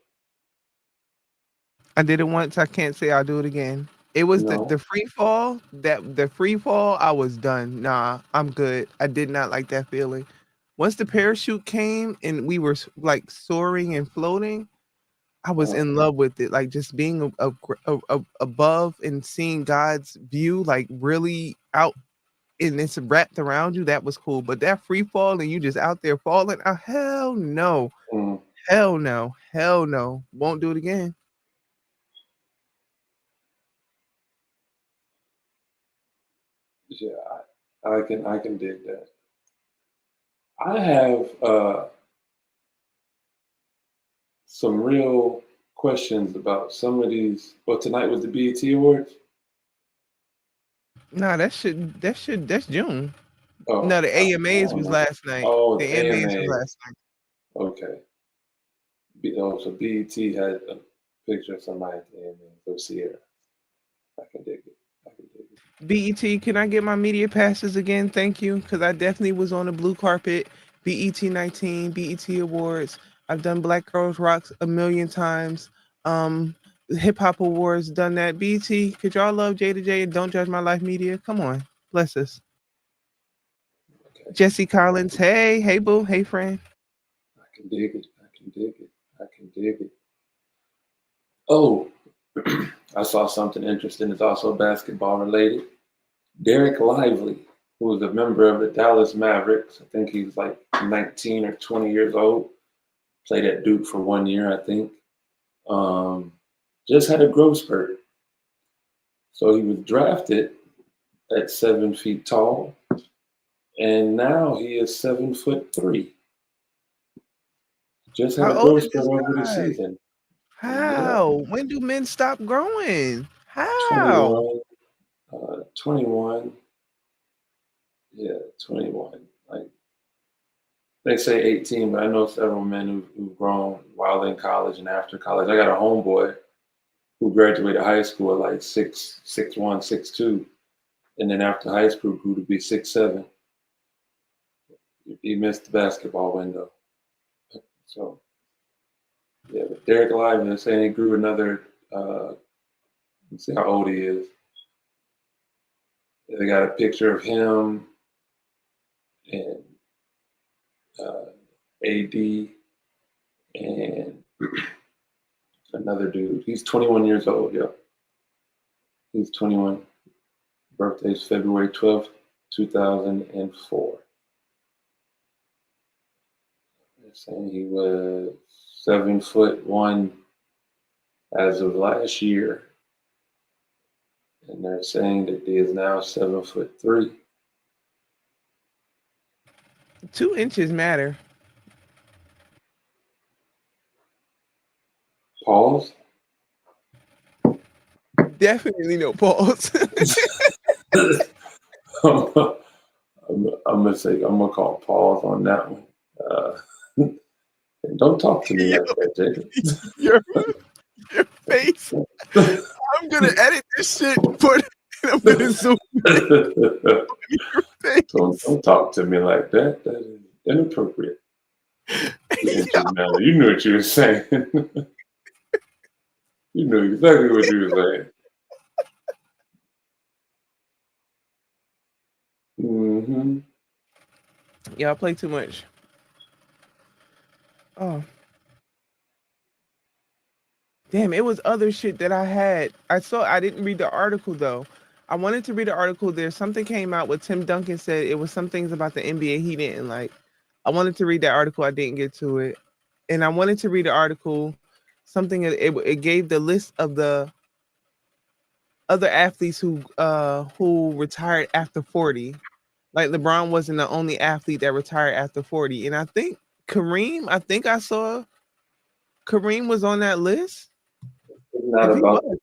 [SPEAKER 2] I did it once. I can't say I'll do it again. It was the free fall. The free fall, I was done. Nah, I'm good. I did not like that feeling. Once the parachute came and we were like soaring and floating, I was in love with it. Like just being above and seeing God's view, like really out, and it's wrapped around you. That was cool. But that free fall and you just out there falling, oh, hell no. Hell no. Hell no. Won't do it again.
[SPEAKER 3] Yeah, I can dig that. I have some real questions about some of these. Well, tonight was the BET Awards.
[SPEAKER 2] Nah, that's June.
[SPEAKER 3] Oh,
[SPEAKER 2] no, the AMAs was last night.
[SPEAKER 3] Oh,
[SPEAKER 2] the AMAs was last night.
[SPEAKER 3] Okay. So BET had a picture of somebody at the AMAs. So Sierra. I can dig it.
[SPEAKER 2] BET, can I get my media passes again? Thank you, because I definitely was on the blue carpet. BET 19, BET Awards. I've done Black Girls Rocks a million times. Hip Hop Awards, done that. BET, could y'all love Jada J and Don't Judge My Life Media? Come on, bless us. Okay. Jesse Collins, hey boo, hey friend.
[SPEAKER 3] I can dig it. Oh, I saw something interesting. It's also basketball related. Derek Lively, who was a member of the Dallas Mavericks. I think he was like 19 or 20 years old. Played at Duke for 1 year, I think. Just had a growth spurt. So he was drafted at 7 feet tall. And now he is 7'3". Just had
[SPEAKER 2] How
[SPEAKER 3] a
[SPEAKER 2] old
[SPEAKER 3] growth
[SPEAKER 2] is
[SPEAKER 3] spurt
[SPEAKER 2] this
[SPEAKER 3] over the
[SPEAKER 2] guy?
[SPEAKER 3] season. Yeah,
[SPEAKER 2] How? When do men stop growing? How?
[SPEAKER 3] 21, 21. Yeah, 21. Like they say 18, but I know several men who've grown while in college and after college. I got a homeboy who graduated high school at like 6'1", 6'2", and then after high school grew to be 6'7". He missed the basketball window. So yeah, but Derek Lively is saying he grew another. Let's see how old he is. They got a picture of him and AD and another dude. He's 21 years old. Yep, he's 21. Birthday's February 12th, 2004. They're saying he was 7'1" as of last year, and they're saying that he is now 7'3".
[SPEAKER 2] 2 inches matter.
[SPEAKER 3] Pause.
[SPEAKER 2] Definitely no pause.
[SPEAKER 3] I'm gonna call pause on that one. Don't talk to me like that, Jacob.
[SPEAKER 2] your, your face. I'm gonna edit this shit, put it, and I'm gonna zoom your face.
[SPEAKER 3] Don't talk to me like that. That is inappropriate. You knew what you were saying. You knew exactly what you were saying. Mm-hmm.
[SPEAKER 2] Y'all play too much. Oh. Damn, it was other shit that I had. I didn't read the article though. I wanted to read the article. There's something came out where Tim Duncan said it was some things about the NBA he didn't like. I wanted to read that article. I didn't get to it. And I wanted to read the article. Something it gave the list of the other athletes who retired after 40. Like LeBron wasn't the only athlete that retired after 40. And I think I saw Kareem was on that list.
[SPEAKER 3] It's not
[SPEAKER 2] If he
[SPEAKER 3] about
[SPEAKER 2] was,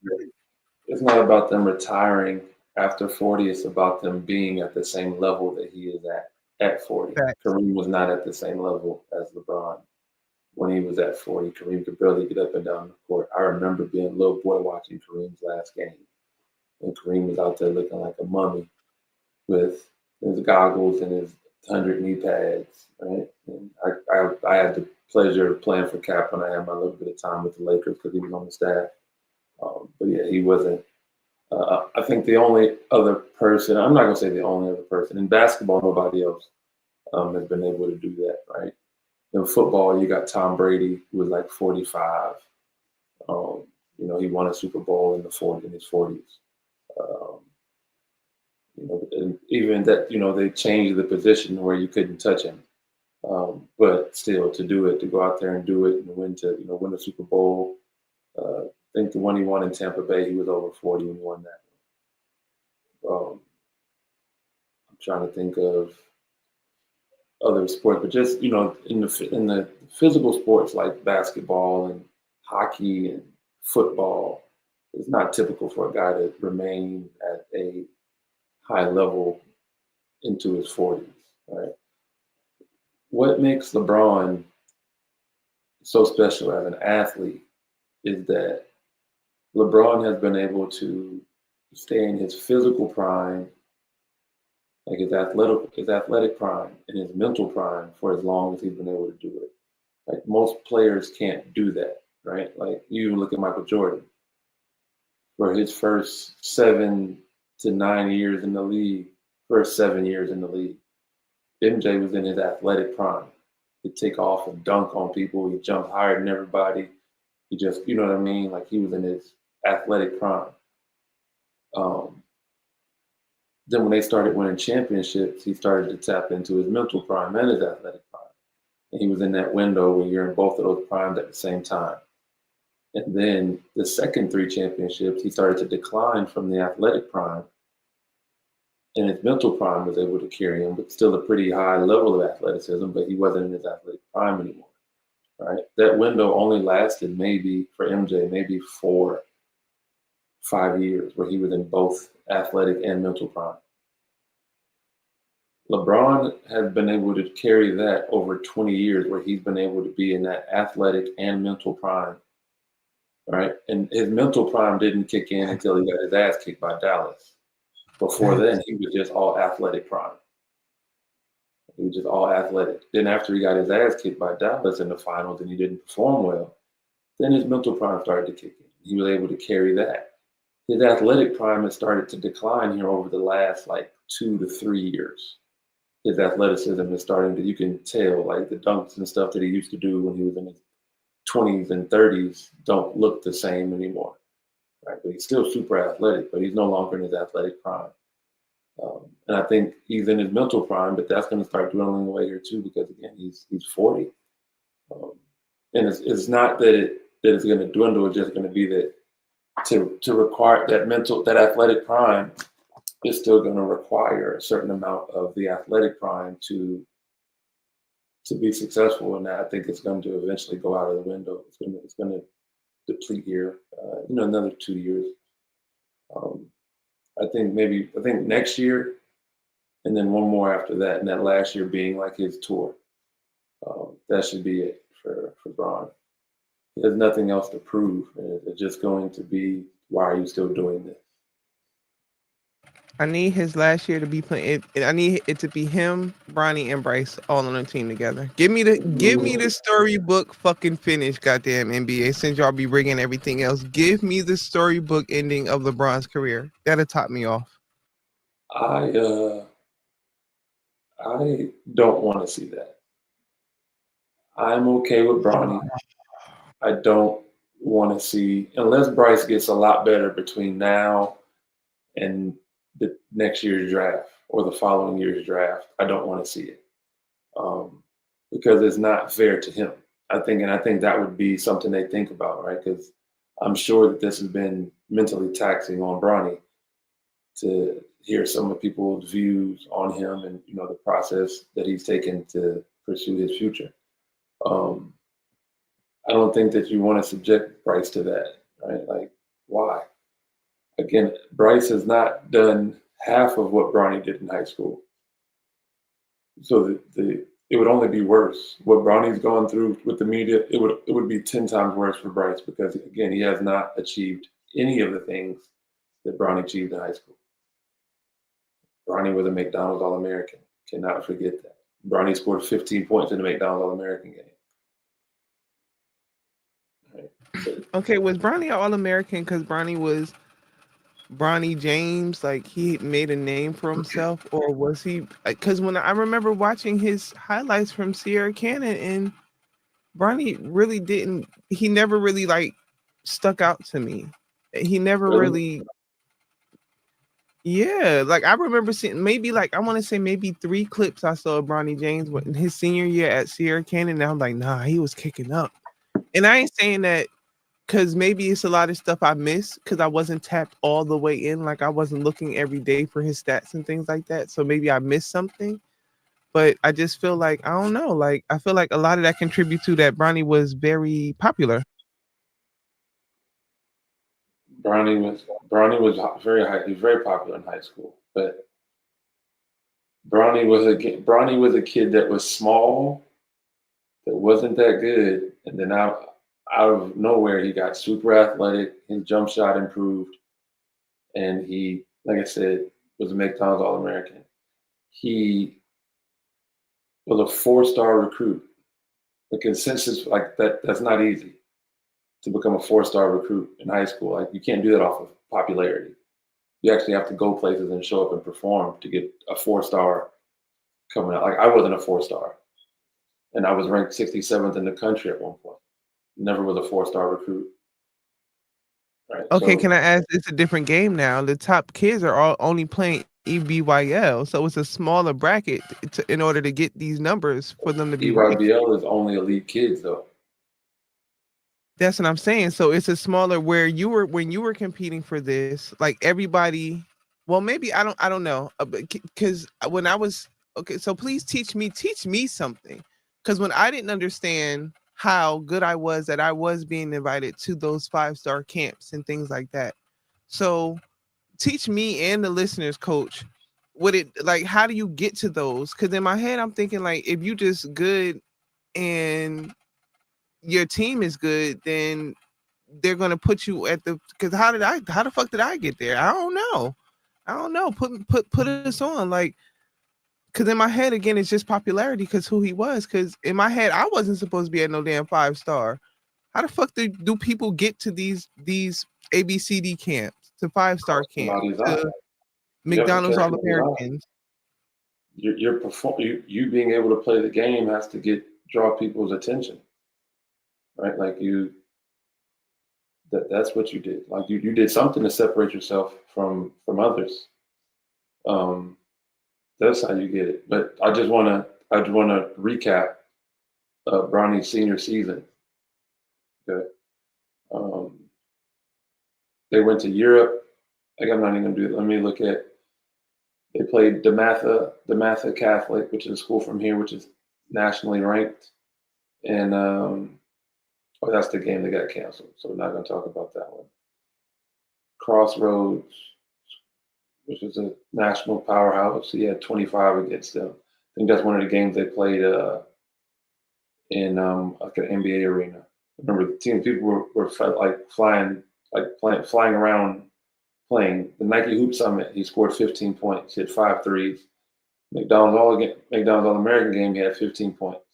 [SPEAKER 3] it's not about them retiring after 40. It's about them being at the same level that he is at 40.
[SPEAKER 2] facts.
[SPEAKER 3] Kareem was not at the same level as LeBron when he was at 40. Kareem could barely get up and down the court. I remember being a little boy watching Kareem's last game, and Kareem was out there looking like a mummy with his goggles and his 100 knee pads, right? And I had the pleasure of playing for Cap when I had my little bit of time with the Lakers because he was on the staff. But yeah, he wasn't. I think the only other person, I'm not going to say the only other person, in basketball, nobody else has been able to do that, right? In football, you got Tom Brady, who was like 45. He won a Super Bowl in his 40s. And even that, they changed the position where you couldn't touch him. But still, to go out there and do it and win a Super Bowl. I think the one he won in Tampa Bay, he was over 40 and won that. I'm trying to think of other sports, but just in the physical sports like basketball and hockey and football, it's not typical for a guy to remain at a high level into his 40s, right? What makes LeBron so special as an athlete is that LeBron has been able to stay in his physical prime, like his athletic prime, and his mental prime for as long as he's been able to do it. Like most players can't do that, right? Like you even look at Michael Jordan. For his first 7 to 9 years in the league, first 7 years in the league, MJ was in his athletic prime. He'd take off and dunk on people. He jumped higher than everybody. He just, you know what I mean? Like he was in his athletic prime. Then when they started winning championships, he started to tap into his mental prime and his athletic prime. And he was in that window where you're in both of those primes at the same time. And then the second 3 championships, he started to decline from the athletic prime. And his mental prime was able to carry him, but still a pretty high level of athleticism, but he wasn't in his athletic prime anymore. right? That window only lasted maybe for MJ, maybe 4-5 years where he was in both athletic and mental prime. LeBron has been able to carry that over 20 years where he's been able to be in that athletic and mental prime, right? And his mental prime didn't kick in until he got his ass kicked by Dallas. Before then, he was just all athletic prime. He was just all athletic. Then after he got his ass kicked by Dallas in the finals and he didn't perform well, then his mental prime started to kick in. He was able to carry that. His athletic prime has started to decline here over the last like 2 to 3 years. His athleticism is starting to, you can tell, like the dunks and stuff that he used to do when he was in his 20s and 30s don't look the same anymore, right? But he's still super athletic, but he's no longer in his athletic prime. And I think he's in his mental prime, but that's going to start dwindling away here too, because again, he's 40. And it's not that it's going to dwindle, it's just going to be that to require that athletic prime is still going to require a certain amount of the athletic prime to be successful. And I think it's going to eventually go out of the window. It's going to deplete here, another 2 years. I think next year, and then one more after that, and that last year being like his tour. That should be it for Bron. He has nothing else to prove. It's just going to be, why are you still doing this?
[SPEAKER 2] I need his last year to be playing. I need it to be him, Bronny, and Bryce all on a team together. Give me the storybook fucking finish, goddamn NBA. Since y'all be rigging everything else, give me the storybook ending of LeBron's career. That'll top me off.
[SPEAKER 3] I don't want to see that. I'm okay with Bronny. I don't want to see, unless Bryce gets a lot better between now and the next year's draft or the following year's draft, I don't want to see it because it's not fair to him. I think that would be something they think about, right? Because I'm sure that this has been mentally taxing on Bronny to hear some of people's views on him and the process that he's taken to pursue his future. I don't think that you want to subject Bryce to that, right? Like, why? Again, Bryce has not done half of what Bronny did in high school. So it would only be worse. What Bronny's gone through with the media, it would be 10 times worse for Bryce because, again, he has not achieved any of the things that Bronny achieved in high school. Bronny was a McDonald's All-American. Cannot forget that. Bronny scored 15 points in the McDonald's All-American game.
[SPEAKER 2] Okay, was Bronny an All-American because Bronny was Bronny James, like he made a name for himself, or was he? Because when I remember watching his highlights from Sierra Canyon, and Bronny really didn't. He never really like stuck out to me. He never really. Yeah, like I remember seeing maybe like I want to say maybe 3 clips I saw of Bronny James in his senior year at Sierra Canyon. And I'm like, nah, he was kicking up. And I ain't saying that because maybe it's a lot of stuff I missed because I wasn't tapped all the way in. Like I wasn't looking every day for his stats and things like that. So maybe I missed something. But I just feel like, I don't know. Like I feel like a lot of that contribute to that Bronny was very popular.
[SPEAKER 3] Bronny was very high. He was very popular in high school, but Bronny was a kid that was small, that wasn't that good, and then out of nowhere he got super athletic. His jump shot improved, and he, like I said, was a McDonald's All-American. He was a 4-star recruit. The consensus like that's not easy to become a 4-star recruit in high school. Like you can't do that off of popularity. You actually have to go places and show up and perform to get a 4-star coming out. Like I wasn't a 4-star, and I was ranked 67th in the country at one point. Never was a 4-star recruit. Right.
[SPEAKER 2] Okay, can I ask? It's a different game now. The top kids are all only playing EYBL, so it's a smaller bracket in order to get these numbers for them to be
[SPEAKER 3] EYBL is only elite kids, though.
[SPEAKER 2] That's what I'm saying. So it's a smaller where when you were competing for this, like everybody. Well, maybe I don't know, because when I was so please teach me something, because when I didn't understand how good I was that I was being invited to those 5-star camps and things like that. So teach me and the listeners, coach, what it like, how do you get to those? Because in my head, I'm thinking like, if you just good and your team is good, then they're gonna put you at the, because how the fuck did I get there? I don't know. Put us on, like, because in my head again it's just popularity because who he was. Because in my head I wasn't supposed to be at no damn 5-star. How the fuck do people get to these ABCD camps, to 5-star camps,
[SPEAKER 3] Somebody's eye.
[SPEAKER 2] to
[SPEAKER 3] You have to
[SPEAKER 2] McDonald's
[SPEAKER 3] catch
[SPEAKER 2] All
[SPEAKER 3] somebody's eye.
[SPEAKER 2] Americans?
[SPEAKER 3] You being able to play the game has to draw people's attention, right? Like that's what you did. Like you did something to separate yourself from others. That's how you get it. But I just wanna recap Bronny's senior season. Okay. They went to Europe. Like, I'm not even gonna do it. Let me look at. They played DeMatha Catholic, which is a school from here, which is nationally ranked. And that's the game that got canceled. So we're not gonna talk about that one. Crossroads, which is a national powerhouse. He had 25 against them. I think that's one of the games they played in like an NBA arena. I remember the team people were flying around playing. The Nike Hoop Summit, he scored 15 points, hit 5 threes. McDonald's All-American game, he had 15 points.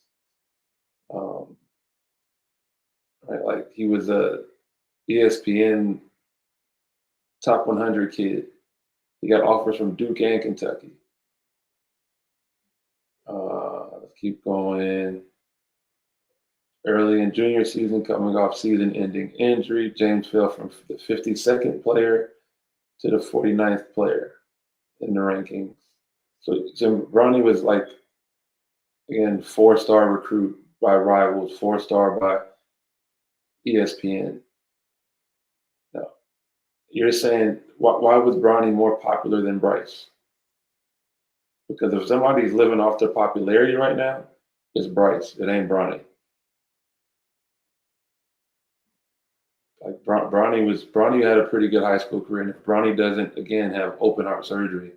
[SPEAKER 3] Right, like he was a ESPN top 100 kid. He got offers from Duke and Kentucky. Let's keep going. Early in junior season, coming off season-ending injury, James fell from the 52nd player to the 49th player in the rankings. So Bronny was like, again, 4-star recruit by Rivals, 4-star by ESPN. Now, you're saying, why was Bronny more popular than Bryce? Because if somebody's living off their popularity right now, it's Bryce. It ain't Bronny. Like Bronny had a pretty good high school career, and if Bronny doesn't again have open heart surgery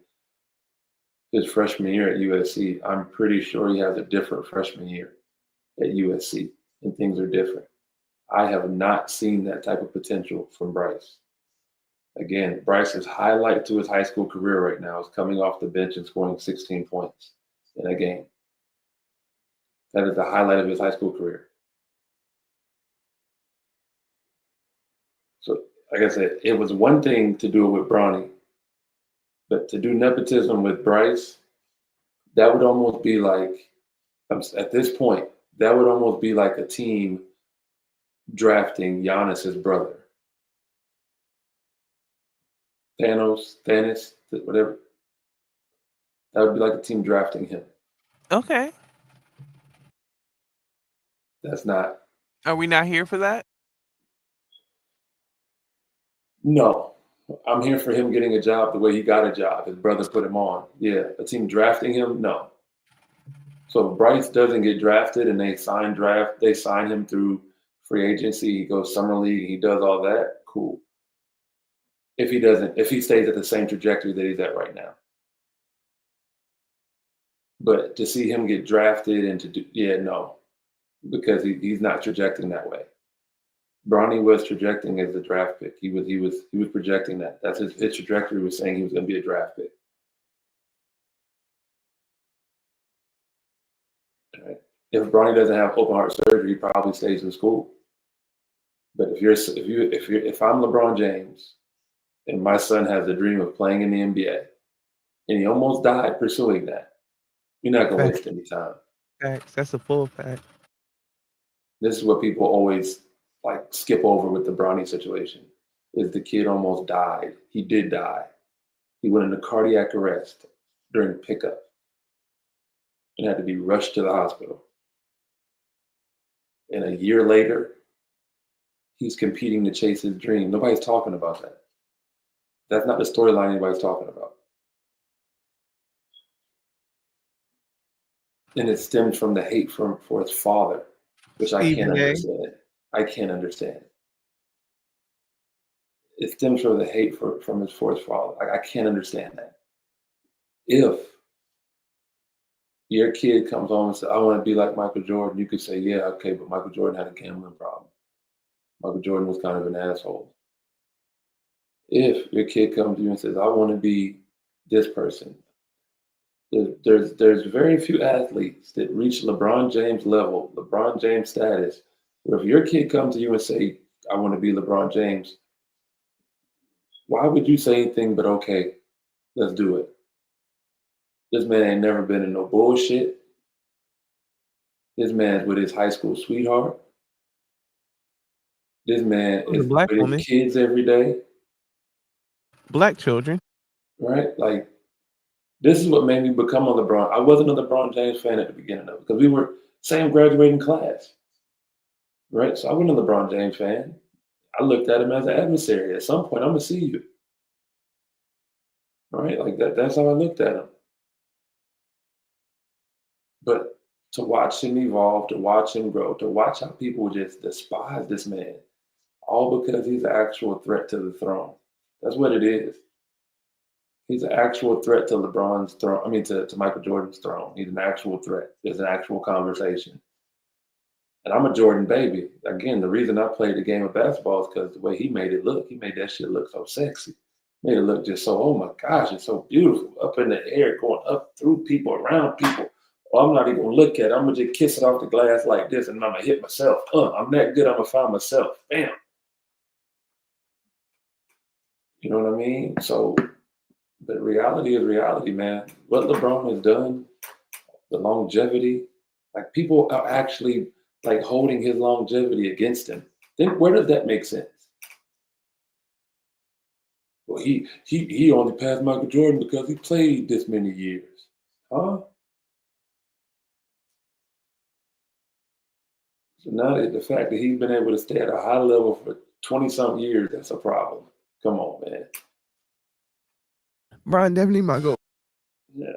[SPEAKER 3] his freshman year at USC, I'm pretty sure he has a different freshman year at USC, and things are different. I have not seen that type of potential from Bryce. Again, Bryce's highlight to his high school career right now is coming off the bench and scoring 16 points in a game. That is the highlight of his high school career. So, like I said, it was one thing to do it with Bronny, but to do nepotism with Bryce, that would almost be like, at this point, that would almost be like a team drafting Giannis's brother. Thanos, whatever. That would be like a team drafting him.
[SPEAKER 2] Okay.
[SPEAKER 3] That's not.
[SPEAKER 2] Are we not here for that?
[SPEAKER 3] No. I'm here for him getting a job the way he got a job. His brother put him on. Yeah. A team drafting him? No. So if Bryce doesn't get drafted and they sign him through free agency, he goes summer league, he does all that, cool. If he stays at the same trajectory that he's at right now. But to see him get drafted and no, because he's not trajecting that way. Bronny was trajecting as a draft pick. He was projecting that. That's his trajectory was saying he was going to be a draft pick. All right. If Bronny doesn't have open heart surgery, he probably stays in school. But if I'm LeBron James and my son has a dream of playing in the NBA and he almost died pursuing that, you're not going to waste any time.
[SPEAKER 2] Facts. That's a full fact.
[SPEAKER 3] This is what people always skip over with the Bronny situation, is the kid almost died. He did die. He went into cardiac arrest during pickup and had to be rushed to the hospital. And a year later, he's competing to chase his dream. Nobody's talking about that. That's not the storyline anybody's talking about. And it stemmed from the hate for his father. which I can't
[SPEAKER 2] Stephen A.
[SPEAKER 3] understand. I can't understand. It stems from the hate from his father. I can't understand that. If your kid comes home and says, "I want to be like Michael Jordan," you could say, "Yeah, okay," but Michael Jordan had a gambling problem. Michael Jordan was kind of an asshole. If your kid comes to you and says, "I want to be this person," there's very few athletes that reach LeBron James level, LeBron James status, where if your kid comes to you and say, "I want to be LeBron James," why would you say anything but okay, let's do it? This man ain't never been in no bullshit. This man's with his high school sweetheart. This man
[SPEAKER 2] Was a
[SPEAKER 3] is
[SPEAKER 2] black
[SPEAKER 3] with his
[SPEAKER 2] woman,
[SPEAKER 3] kids every day,
[SPEAKER 2] black children.
[SPEAKER 3] right? Like, this is what made me become a LeBron. I wasn't a LeBron James fan at the beginning of it because we were same graduating class, right? So I wasn't a LeBron James fan. I looked at him as an adversary. At some point, I'm gonna see you, right? Like that. That's how I looked at him. But to watch him evolve, to watch him grow, to watch how people just despise this man, all because he's an actual threat to the throne. That's what it is. He's an actual threat to LeBron's throne. I mean, to Michael Jordan's throne. He's an actual threat. There's an actual conversation. And I'm a Jordan baby. Again, the reason I played the game of basketball is because the way he made it look, he made that shit look so sexy. Made it look just so, oh my gosh, it's so beautiful. Up in the air, going up through people, around people. Oh, I'm not even gonna look at it. I'm gonna just kiss it off the glass like this and I'm gonna hit myself. I'm that good, I'm gonna find myself. Bam. You know what I mean? So, but reality is reality, man. What LeBron has done, the longevity, like people are actually like holding his longevity against him. Think, where does that make sense? Well, he only passed Michael Jordan because he played this many years. Huh? So now that the fact that he's been able to stay at a high level for 20 some years, that's a problem. Come on, man.
[SPEAKER 2] Brian definitely my goat.
[SPEAKER 3] Yeah,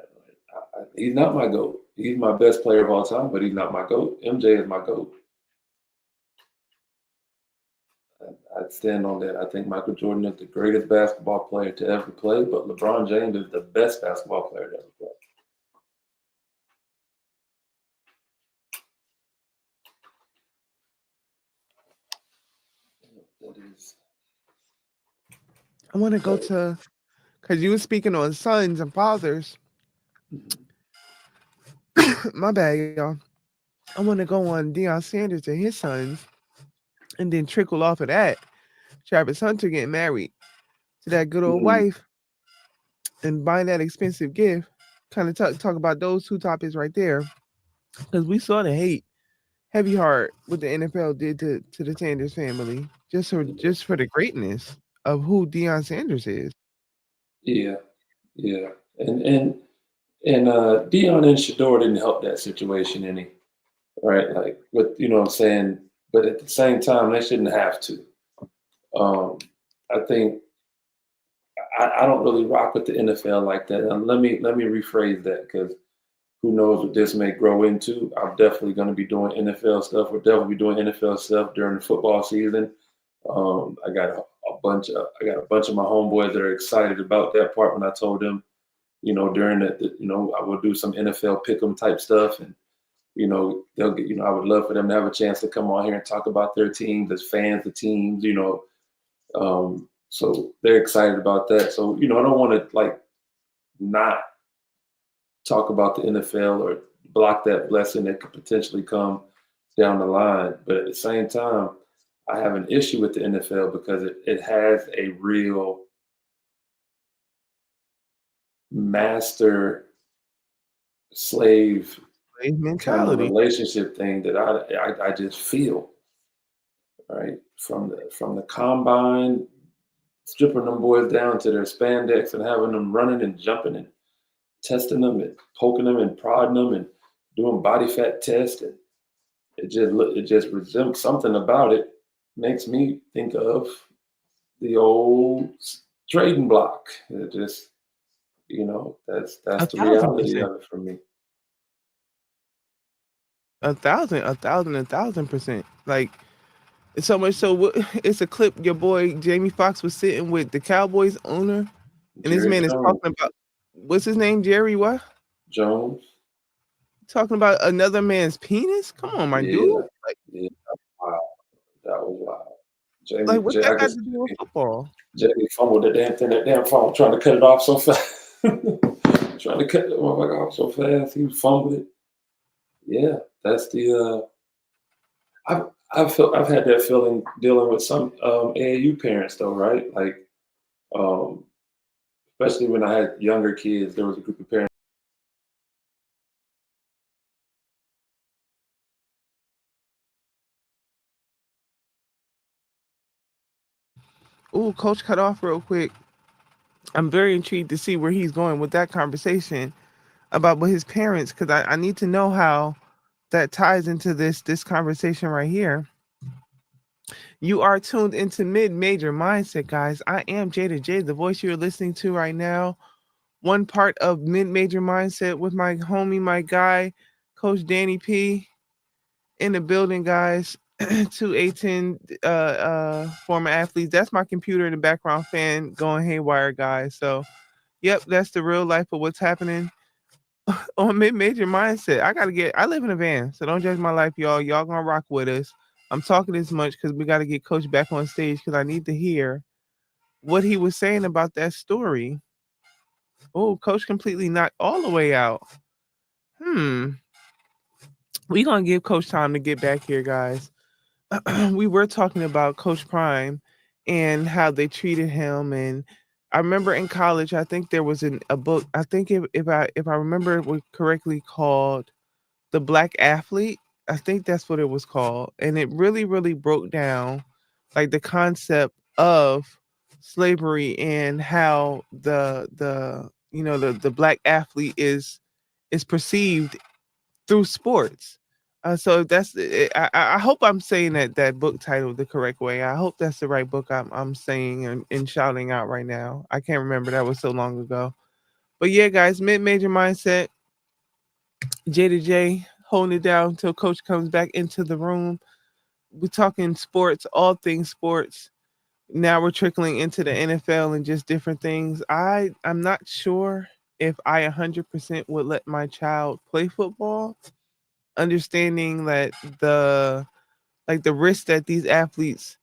[SPEAKER 3] he's not my GOAT. He's my best player of all time, but he's not my GOAT. MJ is my GOAT. I'd stand on that. I think Michael Jordan is the greatest basketball player to ever play, but LeBron James is the best basketball player to ever play. That is.
[SPEAKER 2] I want to go to, because you were speaking on sons and fathers. My bad, y'all. I want to go on Deion Sanders and his sons, and then trickle off of that. Travis Hunter getting married to that good old wife and buying that expensive gift. Kind of talk about those two topics right there, because we saw the hate, heavy heart, what the NFL did to the Sanders family, just for the greatness of who Deion Sanders is.
[SPEAKER 3] Yeah, yeah, and Dion and Shador didn't help that situation any, right? Like, what, you know what I'm saying? But at the same time, they shouldn't have to. I think I don't really rock with the NFL like that. And let me rephrase that, because who knows what this may grow into. I'm definitely going to be doing NFL stuff. We'll definitely be doing NFL stuff during the football season. I got a bunch of my homeboys that are excited about that part. When I told them, during I will do some NFL pick'em type stuff, and they'll get, I would love for them to have a chance to come on here and talk about their teams as fans of teams, so they're excited about that. So, I don't want to like not talk about the NFL or block that blessing that could potentially come down the line. But at the same time, I have an issue with the NFL because it has a real master slave kind of
[SPEAKER 2] mentality.
[SPEAKER 3] relationship thing that I just feel, right? From the combine, stripping them boys down to their spandex and having them running and jumping and testing them and poking them and prodding them and doing body fat tests, and it just resembles something about it makes me think of the old trading block. It just, that's the reality
[SPEAKER 2] 1,000%.
[SPEAKER 3] of it for me.
[SPEAKER 2] 1,000%. Like so much so, it's a clip. Your boy Jamie Foxx was sitting with the Cowboys owner, and this
[SPEAKER 3] Jerry
[SPEAKER 2] man is
[SPEAKER 3] Jones.
[SPEAKER 2] talking about what's his name, Jerry what?
[SPEAKER 3] Jones.
[SPEAKER 2] Talking about another man's penis? Come on, my dude.
[SPEAKER 3] Yeah.
[SPEAKER 2] Like,
[SPEAKER 3] Yeah. Wow. That was wild.
[SPEAKER 2] like what that
[SPEAKER 3] I
[SPEAKER 2] got
[SPEAKER 3] guess
[SPEAKER 2] to do with football?
[SPEAKER 3] Jamie fumbled the damn thing, that damn phone, trying to cut it off so fast. Trying to cut the motherfucker off so fast. He fumbled it. Yeah. That's the I've had that feeling dealing with some AAU parents though, right? Like um especially when I had younger kids, there was a group of parents.
[SPEAKER 2] Ooh, coach cut off real quick. I'm very intrigued to see where he's going with that conversation about with his parents, because I need to know how that ties into this conversation right here. You are tuned into Mid Major Mindset, guys. I am Jada J, the voice you're listening to right now. One part of Mid Major Mindset with my homie, my guy, Coach Danny P, in the building, guys. 2A10 former athletes. That's my computer in the background fan going haywire, guys. So, yep, that's the real life of what's happening on Mid Major Mindset. I live in a van, so don't judge my life, y'all. Y'all gonna rock with us. I'm talking this much because we got to get Coach back on stage because I need to hear what he was saying about that story. Oh, Coach completely knocked all the way out. Hmm. We gonna give Coach time to get back here, guys. We were talking about Coach Prime and how they treated him, and I remember in college, I think there was a book. I think if I remember it correctly, called The Black Athlete. I think that's what it was called, and it really broke down like the concept of slavery and how the black athlete is perceived through sports. So that's I hope I'm saying that book title the correct way. I hope that's the right book I'm saying and shouting out right now. I can't remember, that was so long ago. But yeah, guys, mid major mindset. J to J holding it down until Coach comes back into the room. We're talking sports, all things sports. Now we're trickling into the NFL and just different things. I'm not sure if I 100% would let my child play football, understanding that the risk that these athletes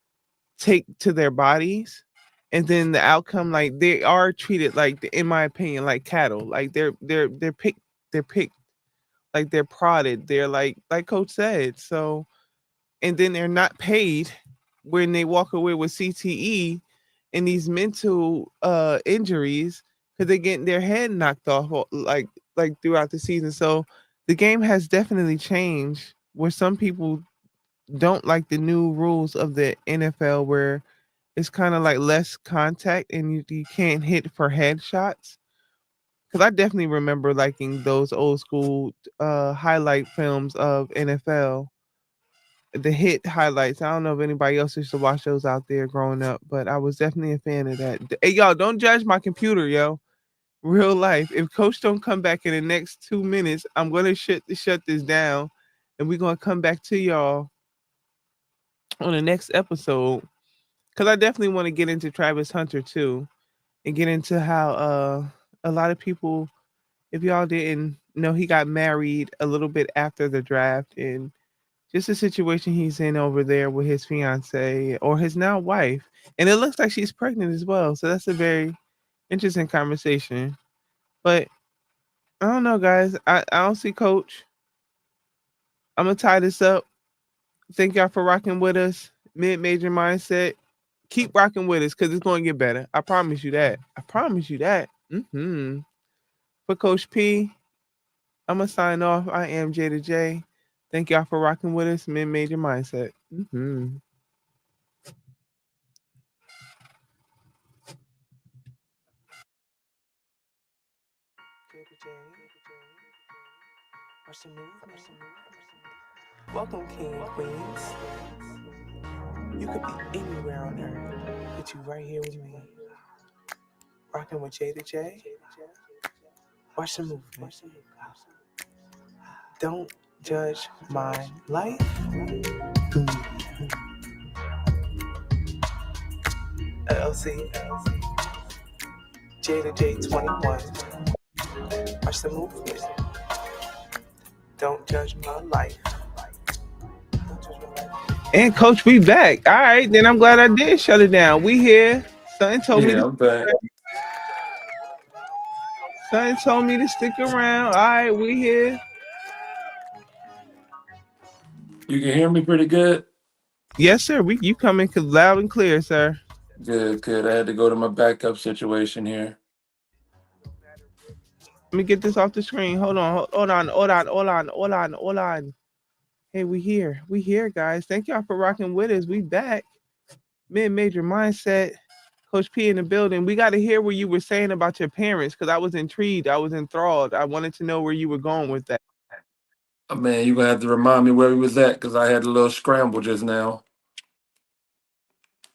[SPEAKER 2] take to their bodies, and then the outcome, like they are treated like, in my opinion, like cattle. Like they're picked, like they're prodded. They're like Coach said. So, and then they're not paid when they walk away with CTE and these mental injuries because they're getting their head knocked off, like throughout the season. So the game has definitely changed where some people don't like the new rules of the NFL where it's kind of like less contact and you can't hit for headshots. Because I definitely remember liking those old school highlight films of NFL, the hit highlights. I don't know if anybody else used to watch those out there growing up, but I was definitely a fan of that. Hey, y'all, don't judge my computer, yo. Real life. If Coach don't come back in the next 2 minutes, I'm gonna shut this down, and we're gonna come back to y'all on the next episode. Cause I definitely want to get into Travis Hunter too, and get into how a lot of people, if y'all didn't know, he got married a little bit after the draft, and just the situation he's in over there with his fiance or his now wife, and it looks like she's pregnant as well. So that's a very interesting conversation. But I don't know, guys. I don't see Coach. I'm gonna tie this up. Thank y'all for rocking with us. Mid major mindset. Keep rocking with us because it's gonna get better. I promise you that. I promise you that. For Coach P, I'm gonna sign off. I am J to J. Thank y'all for rocking with us. Mid major mindset.
[SPEAKER 1] J. Watch the movement. Welcome, King and Queens. You could be anywhere on earth, but you right here with me. Rocking with J to J. Watch the movement. Don't judge my life. LLC, J to J21. Watch the movement. Don't judge my life. Don't judge my life.
[SPEAKER 2] And Coach, we back. All right, then I'm glad I did shut it down. We here. Something told me
[SPEAKER 3] Yeah,
[SPEAKER 2] to.
[SPEAKER 3] I'm back.
[SPEAKER 2] Something told me to stick around. All right, we here.
[SPEAKER 3] You can hear me pretty good?
[SPEAKER 2] Yes, sir. You coming loud and clear, sir.
[SPEAKER 3] Good, good. I had to go to my backup situation here.
[SPEAKER 2] Let me get this off the screen. Hold on. Hey, we here, guys. Thank y'all for rocking with us. We back. Mid-major mindset. Coach P in the building. We got to hear what you were saying about your parents because I was intrigued. I was enthralled. I wanted to know where you were going with that.
[SPEAKER 3] Oh, man, you're going to have to remind me where we was at because I had a little scramble just now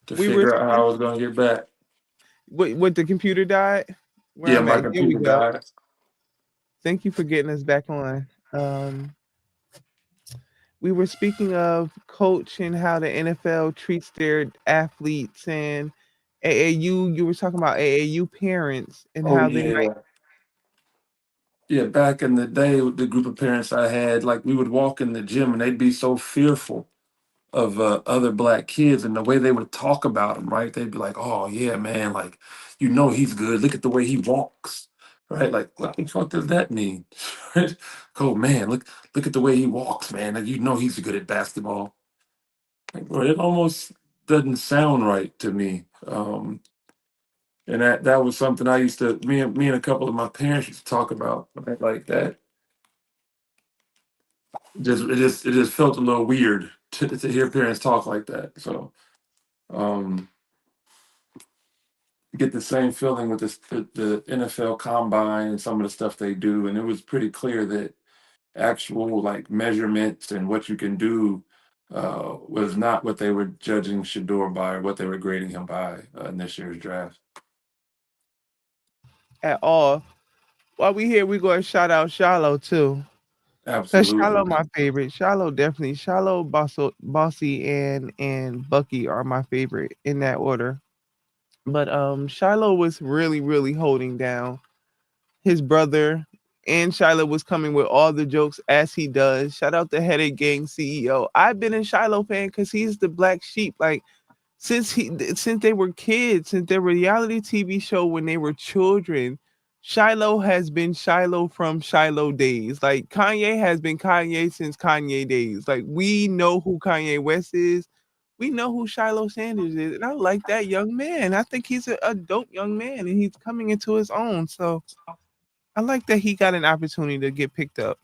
[SPEAKER 3] to
[SPEAKER 2] We were
[SPEAKER 3] figure out how I was going to get back.
[SPEAKER 2] what the computer died. Where
[SPEAKER 3] Yeah,
[SPEAKER 2] I'm
[SPEAKER 3] my
[SPEAKER 2] at. There we
[SPEAKER 3] computer
[SPEAKER 2] go.
[SPEAKER 3] died.
[SPEAKER 2] Thank you for getting us back on. We were speaking of coach and how the NFL treats their athletes and AAU. You were talking about AAU parents and
[SPEAKER 3] Oh,
[SPEAKER 2] how they might.
[SPEAKER 3] yeah. Yeah, back in the day, with the group of parents I had, like we would walk in the gym and they'd be so fearful of other black kids and the way they would talk about them, right? They'd be like, "Oh yeah, man, like he's good. Look at the way he walks." Right? Like, what the fuck does that mean? Right? Oh man, look at the way he walks, man. Like, he's good at basketball. Like, bro, it almost doesn't sound right to me. And that was something I used to me and a couple of my parents used to talk about, right? Like that. It just felt a little weird to hear parents talk like that. So um get the same feeling with the NFL combine and some of the stuff they do. And it was pretty clear that actual like measurements and what you can do was not what they were judging Shador by or what they were grading him by in this year's draft.
[SPEAKER 2] At all. While we here, we going to shout out Shiloh too. Cause Shiloh
[SPEAKER 3] Absolutely.
[SPEAKER 2] my favorite. Shiloh definitely. Shiloh, Bossy, and Bucky are my favorite in that order. But Shiloh was really, really holding down his brother, and Shiloh was coming with all the jokes as he does. Shout out the Headache Gang CEO. I've been a Shiloh fan because he's the black sheep. Like since they were kids, since their reality TV show when they were children, Shiloh has been Shiloh from Shiloh days. Like Kanye has been Kanye since Kanye days. Like we know who Kanye West is. We know who Shiloh Sanders is. And I like that young man. I think he's a dope young man and he's coming into his own. So I like that he got an opportunity to get picked up.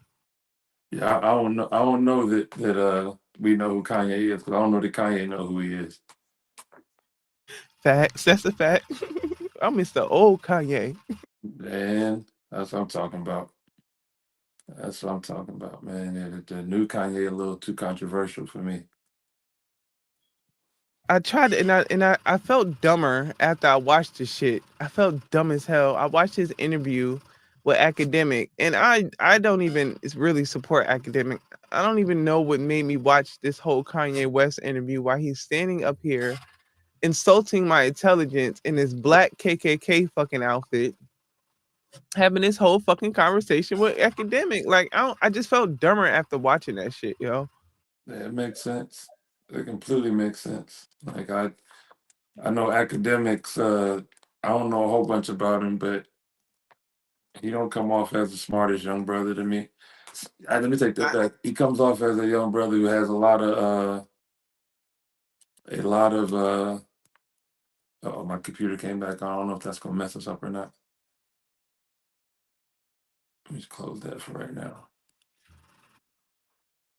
[SPEAKER 3] Yeah, I don't know. I don't know that we know who Kanye is because I don't know that Kanye know who he is.
[SPEAKER 2] Facts. That's a fact. I miss the old Kanye.
[SPEAKER 3] And that's what I'm talking about. That's what I'm talking about, man. Yeah, the new Kanye a little too controversial for me.
[SPEAKER 2] I tried and I felt dumber after I watched the shit. I felt dumb as hell. I watched his interview with Academic and I don't even really support Academic. I don't even know what made me watch this whole Kanye West interview while he's standing up here insulting my intelligence in this black KKK fucking outfit, having this whole fucking conversation with Academic. Like I just felt dumber after watching that shit, yo.
[SPEAKER 3] Yeah, it makes sense. It completely makes sense. Like I know academics. I don't know a whole bunch about him, but he don't come off as the smartest young brother to me. Let me take that back. He comes off as a young brother who has a lot of. Oh, my computer came back on. I don't know if that's gonna mess us up or not. Let me just close that for right now.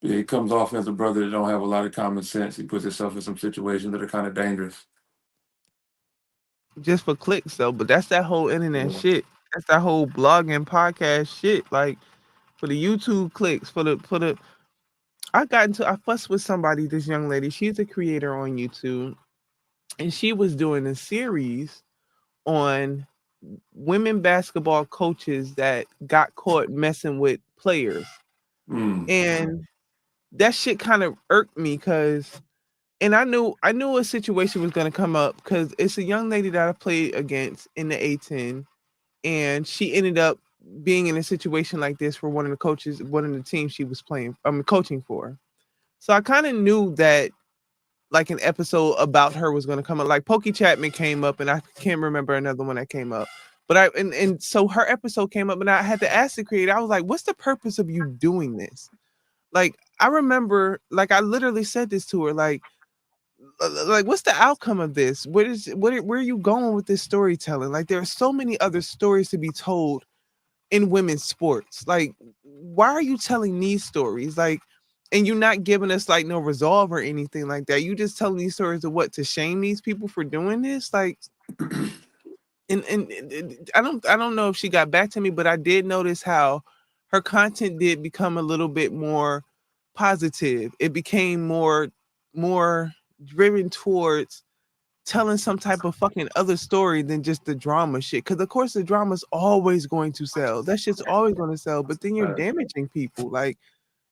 [SPEAKER 3] Yeah, he comes off as a brother that don't have a lot of common sense. He puts himself in some situations that are kind of dangerous.
[SPEAKER 2] Just for clicks though, but that's that whole internet
[SPEAKER 3] Yeah.
[SPEAKER 2] shit. That's that whole blogging podcast shit. Like for the YouTube clicks, for the I fussed with somebody, this young lady, she's a creator on YouTube, and she was doing a series on women basketball coaches that got caught messing with players. And that shit kind of irked me because, and I knew a situation was gonna come up because it's a young lady that I played against in the A10, and she ended up being in a situation like this for one of the teams she was coaching for. So I kind of knew that like an episode about her was gonna come up. Like Pokey Chapman came up, and I can't remember another one that came up. But and so her episode came up, and I had to ask the creator. I was like, "What's the purpose of you doing this?" Like I remember, like I literally said this to her, like what's the outcome of this? Where are you going with this storytelling? Like there are so many other stories to be told in women's sports. Like why are you telling these stories? Like, and you're not giving us like no resolve or anything like that. You just telling these stories of what, to shame these people for doing this? Like, and I don't know if she got back to me, but I did notice how her content did become a little bit more positive. It became more driven towards telling some type of fucking other story than just the drama shit. Because of course the drama's always going to sell. That shit's always going to sell. But then you're damaging people. Like,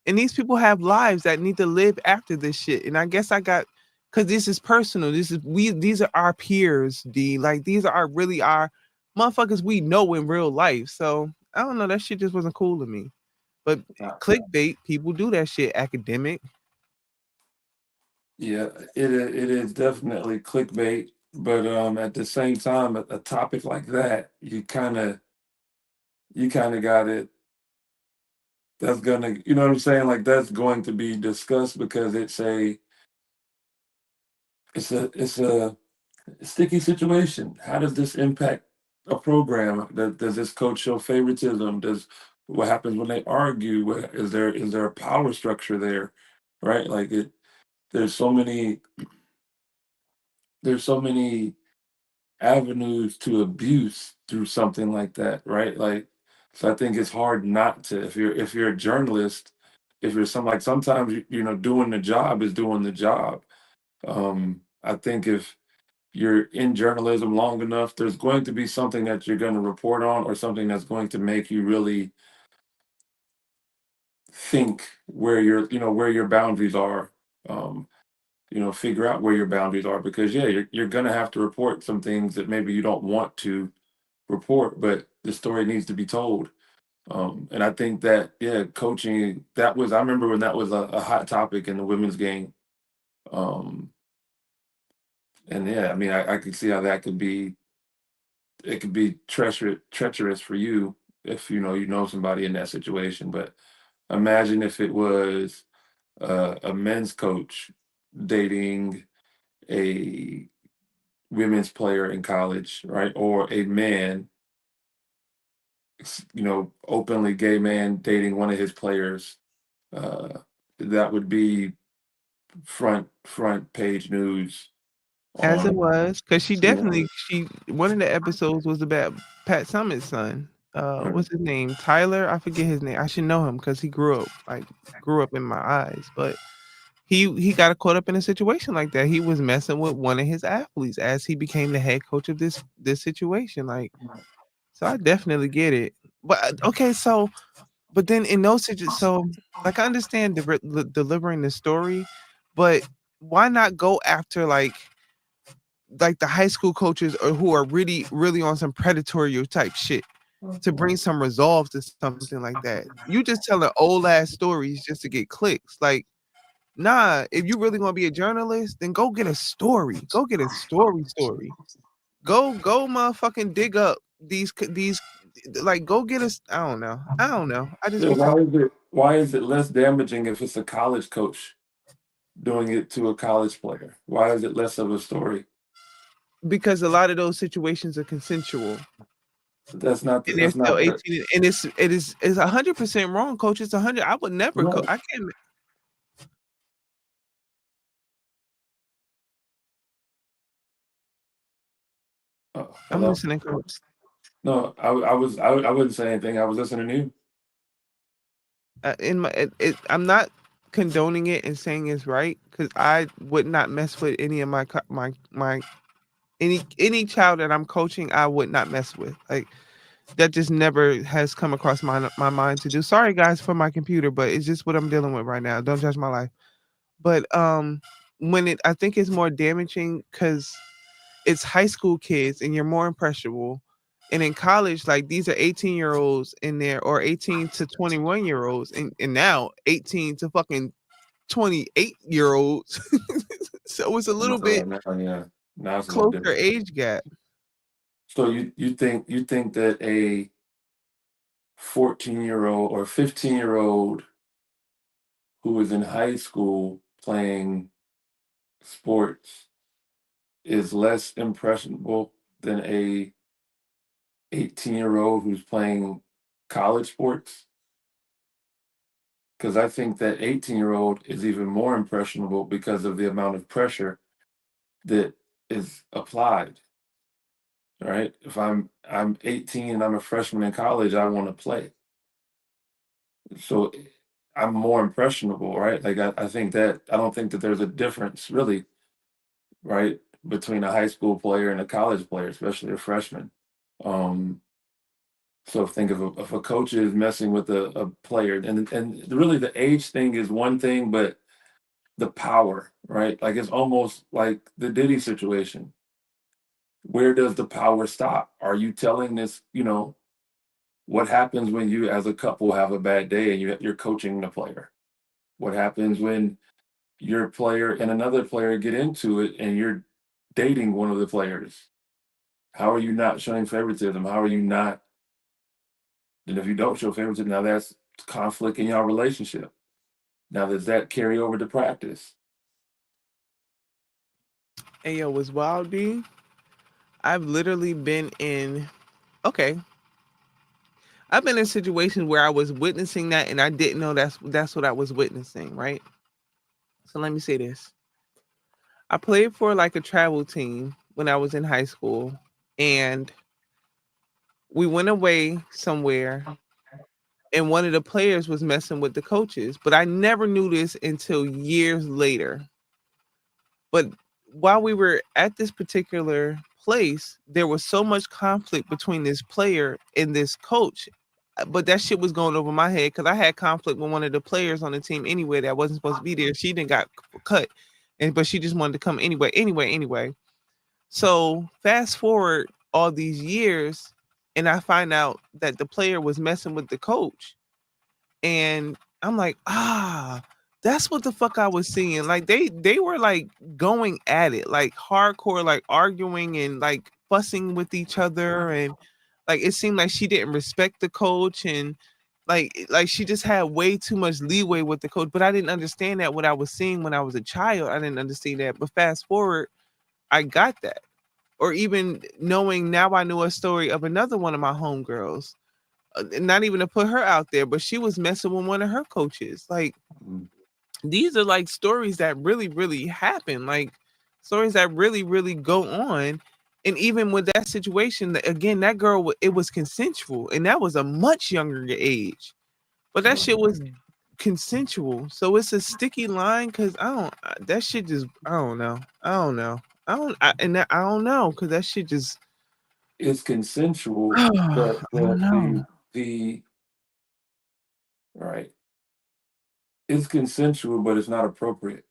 [SPEAKER 2] and these people have lives that need to live after this shit. And I guess because this is personal. These are our peers, D. Like these are our motherfuckers we know in real life. So I don't know. That shit just wasn't cool to me. But clickbait, people do that shit. Academic.
[SPEAKER 4] Yeah, it is definitely clickbait, but at the same time, a topic like that, you kind of got it. That's gonna, you know what I'm saying? Like that's going to be discussed because it's a sticky situation. How does this impact a program? Does this coach show favoritism? What happens when they argue? Is there a power structure there? Right? Like there's so many there's so many avenues to abuse through something like that, right? Like, so I think it's hard not to, if you're a journalist, if you're sometimes doing the job is doing the job. I think if you're in journalism long enough, there's going to be something that you're going to report on or something that's going to make you really think where your boundaries are. Um, figure out where your boundaries are because yeah, you're gonna have to report some things that maybe you don't want to report, but the story needs to be told. And I think that yeah, coaching I remember when that was a hot topic in the women's game. Um, and yeah, I mean I could see how it could be treacherous for you if you know somebody in that situation. But imagine if it was a men's coach dating a women's player in college, right? Or a man, openly gay man dating one of his players. Uh, that would be front page news
[SPEAKER 2] As it
[SPEAKER 4] on.
[SPEAKER 2] was, because
[SPEAKER 4] Yeah.
[SPEAKER 2] one of the episodes was about Pat Summitt's son.
[SPEAKER 4] Right.
[SPEAKER 2] What's his name? Tyler. I forget his name. I should know him because he grew up in my eyes. But he got caught up in a situation like that. He was messing with one of his athletes as he became the head coach of this situation. Like, so I definitely get it. But okay, so but then in those situations, so like I understand delivering the story, but why not go after like the high school coaches or who are really really on some predatory type shit to bring some resolve to something like that? You just telling old ass stories just to get clicks. Like, nah, if you really want to be a journalist, then go get a story. Go get a story. Go motherfucking dig up these like go get us. I don't know. I just
[SPEAKER 4] Yeah,
[SPEAKER 2] be feeling
[SPEAKER 4] why is it less damaging if it's a college coach doing it to a college player? Why is it less of a story?
[SPEAKER 2] because a lot of those situations are consensual
[SPEAKER 4] That's not the,
[SPEAKER 2] and they're
[SPEAKER 4] that's
[SPEAKER 2] still
[SPEAKER 4] not the
[SPEAKER 2] 18 and it's 100% wrong, coach. It's 100. I would never
[SPEAKER 4] no.
[SPEAKER 2] I can't. I'm
[SPEAKER 4] Hello.
[SPEAKER 2] listening, coach.
[SPEAKER 4] No, I wouldn't say anything. I was listening to you.
[SPEAKER 2] I'm not condoning it and saying it's right because I would not mess with any of my any child that I'm coaching. I would not mess with. Like that just never has come across my mind to do. Sorry guys for my computer, but it's just what I'm dealing with right now. Don't judge my life. But when it I think it's more damaging because it's high school kids and you're more impressionable. And in college, like these are 18-year-olds in there or 18 to 21-year-olds and now 18 to fucking 28-year-olds. So it's a little bit
[SPEAKER 4] Yeah, now it's a little
[SPEAKER 2] closer
[SPEAKER 4] different.
[SPEAKER 2] age gap.
[SPEAKER 4] So you think that a 14-year-old or 15-year-old who is in high school playing sports is less impressionable than a 18-year-old who's playing college sports? Because I think that 18-year-old is even more impressionable because of the amount of pressure that is applied. Right? If I'm 18 and I'm a freshman in college, I want to play. So I'm more impressionable, right? Like I think that I don't think that there's a difference really, right, between a high school player and a college player, especially a freshman. Um, so think of if a coach is messing with a player, and really the age thing is one thing, but the power, right? Like it's almost like the Diddy situation. Where does the power stop? Are you telling this, what happens when you as a couple have a bad day and you're coaching the player? What happens when your player and another player get into it and you're dating one of the players? How are you not showing favoritism? How are you not? And if you don't show favoritism, now that's conflict in your relationship. Now, does that carry over to practice?
[SPEAKER 2] Hey yo, was Wild D? I've literally been in okay. I've been in situations where I was witnessing that and I didn't know that's what I was witnessing, right? So let me say this. I played for like a travel team when I was in high school and we went away somewhere and one of the players was messing with the coaches, but I never knew this until years later. But while we were at this particular place, there was so much conflict between this player and this coach. But that shit was going over my head because I had conflict with one of the players on the team anyway that wasn't supposed to be there. She didn't got cut, and but she just wanted to come anyway. Anyway. So fast forward all these years, and I find out that the player was messing with the coach, and I'm like, that's what the fuck I was seeing. Like they were like going at it, like hardcore, like arguing and like fussing with each other, and like it seemed like she didn't respect the coach, and like she just had way too much leeway with the coach. But I didn't understand that what I was seeing when I was a child. I didn't understand that. But fast forward, I got that. Or even knowing now, I knew a story of another one of my homegirls. Not even to put her out there, but she was messing with one of her coaches. Like
[SPEAKER 4] Mm.
[SPEAKER 2] these are like stories that really, really happen. Like stories that really, really go on. And even with that situation, again, that girl, it was consensual, and that was a much younger age. But that shit was consensual, so it's a sticky line because that shit just I don't know. I don't know because that shit just
[SPEAKER 4] It's consensual,
[SPEAKER 2] I
[SPEAKER 4] but
[SPEAKER 2] don't know.
[SPEAKER 4] the right, it's consensual, but it's not appropriate.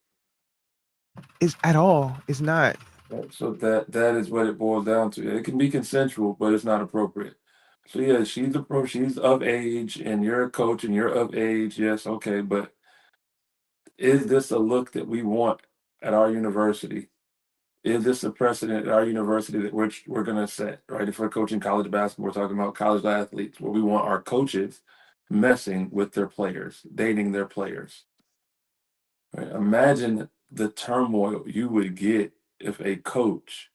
[SPEAKER 2] It's at all. It's not.
[SPEAKER 4] Right? So that is what it boils down to. It can be consensual, but it's not appropriate. So yeah, she's of age, and you're a coach, and you're of age. Yes, okay, but is this a look that we want at our university? Is this a precedent at our university that we're going to set? Right? If we're coaching college basketball, we're talking about college athletes, where we want our coaches messing with their players, dating their players. Right? Imagine the turmoil you would get if a coach,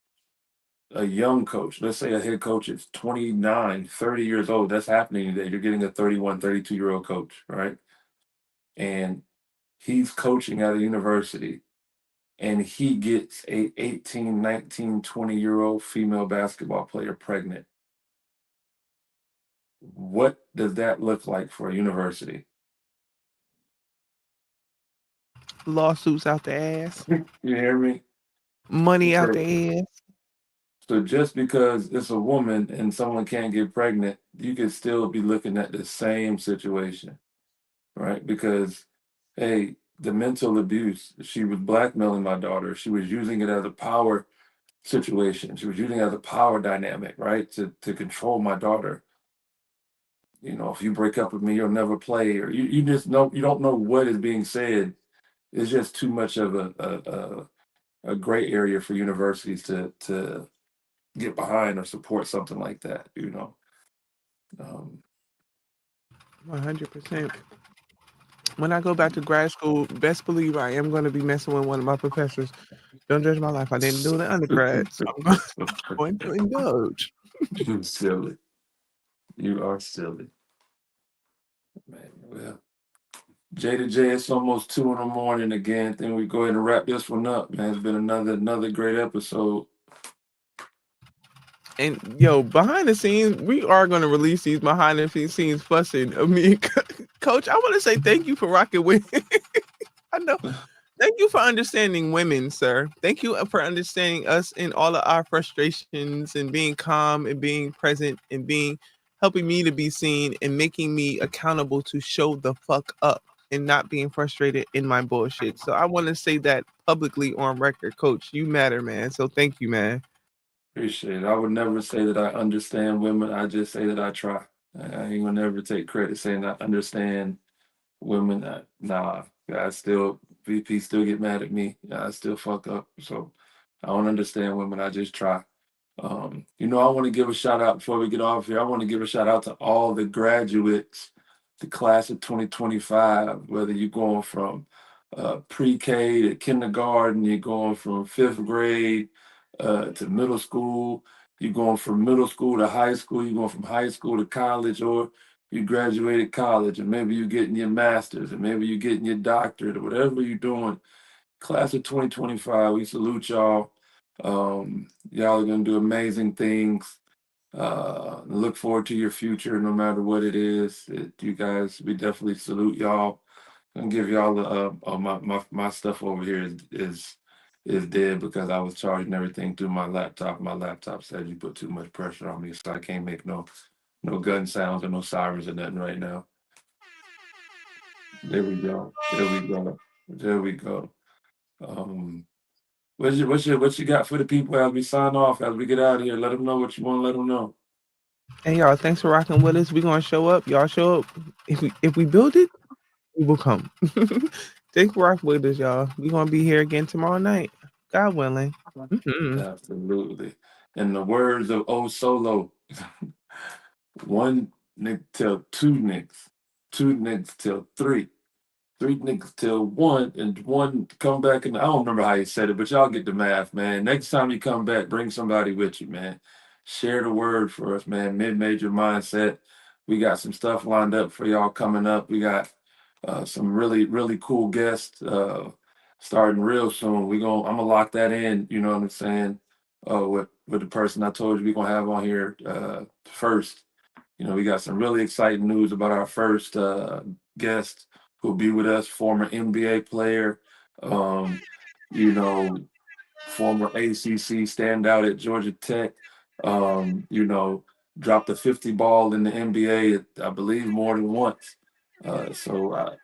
[SPEAKER 4] a young coach, let's say a head coach is 29, 30 years old, that's happening today. You're getting a 31, 32-year-old coach, right? And he's coaching at a university and he gets a 18, 19, 20-year-old female basketball player pregnant. What does that look like for a university?
[SPEAKER 2] Lawsuits out the ass,
[SPEAKER 4] You hear me?
[SPEAKER 2] money out
[SPEAKER 4] Because
[SPEAKER 2] the ass.
[SPEAKER 4] So just because it's a woman and someone can't get pregnant, you could still be looking at the same situation, right? Because, hey, the mental abuse, she was blackmailing my daughter. She was using it as a power situation. She was using it as a power dynamic, right? To control my daughter. If you break up with me, you'll never play, or you just know you don't know what is being said. It's just too much of a gray area for universities to get behind or support something like that.
[SPEAKER 2] 100%. When I go back to grad school, best believe I am going to be messing with one of my professors. Don't judge my life. I didn't do the undergrad, so I'm going to indulge.
[SPEAKER 4] You're silly. You are silly, man. Well, J to J, it's almost 2 a.m. again. Then we go ahead and wrap this one up, man. It's been another great episode.
[SPEAKER 2] And yo, behind the scenes, we are going to release these behind the scenes fussing of me and Coach. I want to say thank you for rocking with. I know. Thank you for understanding women, sir. Thank you for understanding us in all of our frustrations and being calm and being present and helping me to be seen and making me accountable to show the fuck up and not being frustrated in my bullshit. So I want to say that publicly on record, Coach. You matter, man. So thank you, man.
[SPEAKER 4] Appreciate it. I would never say that I understand women. I just say that I try. I ain't gonna never take credit saying I understand women. Nah, VP still get mad at me. I still fuck up. So I don't understand women. I just try. I want to give a shout out before we get off here. I want to give a shout out to all the graduates, the class of 2025, whether you're going from pre-K to kindergarten, you're going from 5th grade to middle school, you're going from middle school to high school, you're going from high school to college, or you graduated college, and maybe you're getting your master's, and maybe you're getting your doctorate, or whatever you're doing. Class of 2025, we salute y'all. Y'all are going to do amazing things. Look forward to your future, no matter what it is. You guys, we definitely salute y'all. I'm gonna give y'all the my stuff over here is dead because I was charging everything through my laptop. My laptop said you put too much pressure on me, so I can't make no gun sounds or no sirens or nothing right now. There we go. What you got for the people as we sign off, as we get out of here? Let them know what you want to let them know.
[SPEAKER 2] Hey y'all, thanks for rocking with us. We're gonna show up. Y'all show up. If we build it, we will come. Thanks for rocking with us, y'all. We're gonna be here again tomorrow night. God willing. Mm-hmm.
[SPEAKER 4] Absolutely. In the words of O Solo, one nigga tell two niggas tell three niggas tell one, and one come back, and I don't remember how you said it, but y'all get the math, man. Next time you come back, bring somebody with you, man. Share the word for us, man. Mid-major mindset. We got some stuff lined up for y'all coming up. We got some really, really cool guests starting real soon. I'm gonna lock that in, you know what I'm saying? With the person I told you we're gonna have on here first. We got some really exciting news about our first guest who'll be with us, former NBA player, former ACC standout at Georgia Tech, dropped a 50 ball in the NBA, I believe, more than once. So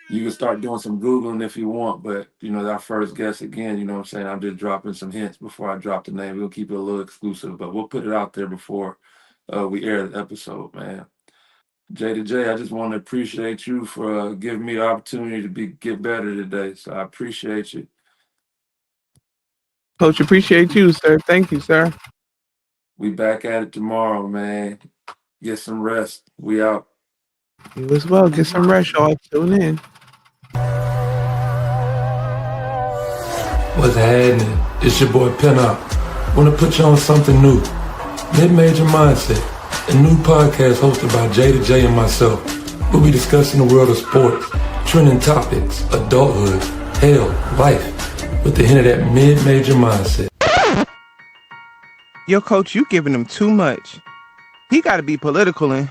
[SPEAKER 4] you can start doing some Googling if you want, but, our first guest, again, you know what I'm saying? I'm just dropping some hints before I drop the name. We'll keep it a little exclusive, but we'll put it out there before we air the episode, man. J to J, I just want to appreciate you for giving me the opportunity to get better today. So I appreciate you.
[SPEAKER 2] Coach, appreciate you, sir. Thank you, sir.
[SPEAKER 4] We back at it tomorrow, man. Get some rest. We out.
[SPEAKER 2] You as well. Get some rest, y'all. Tune in.
[SPEAKER 5] What's happening? It's your boy Pinup. Want to put you on something new. Mid-Major Mindset, a new podcast hosted by J to J and myself. We'll be discussing the world of sports, trending topics, adulthood, hell, life, with the hint of that mid-major mindset.
[SPEAKER 2] Yo, Coach, you giving him too much. He got to be political and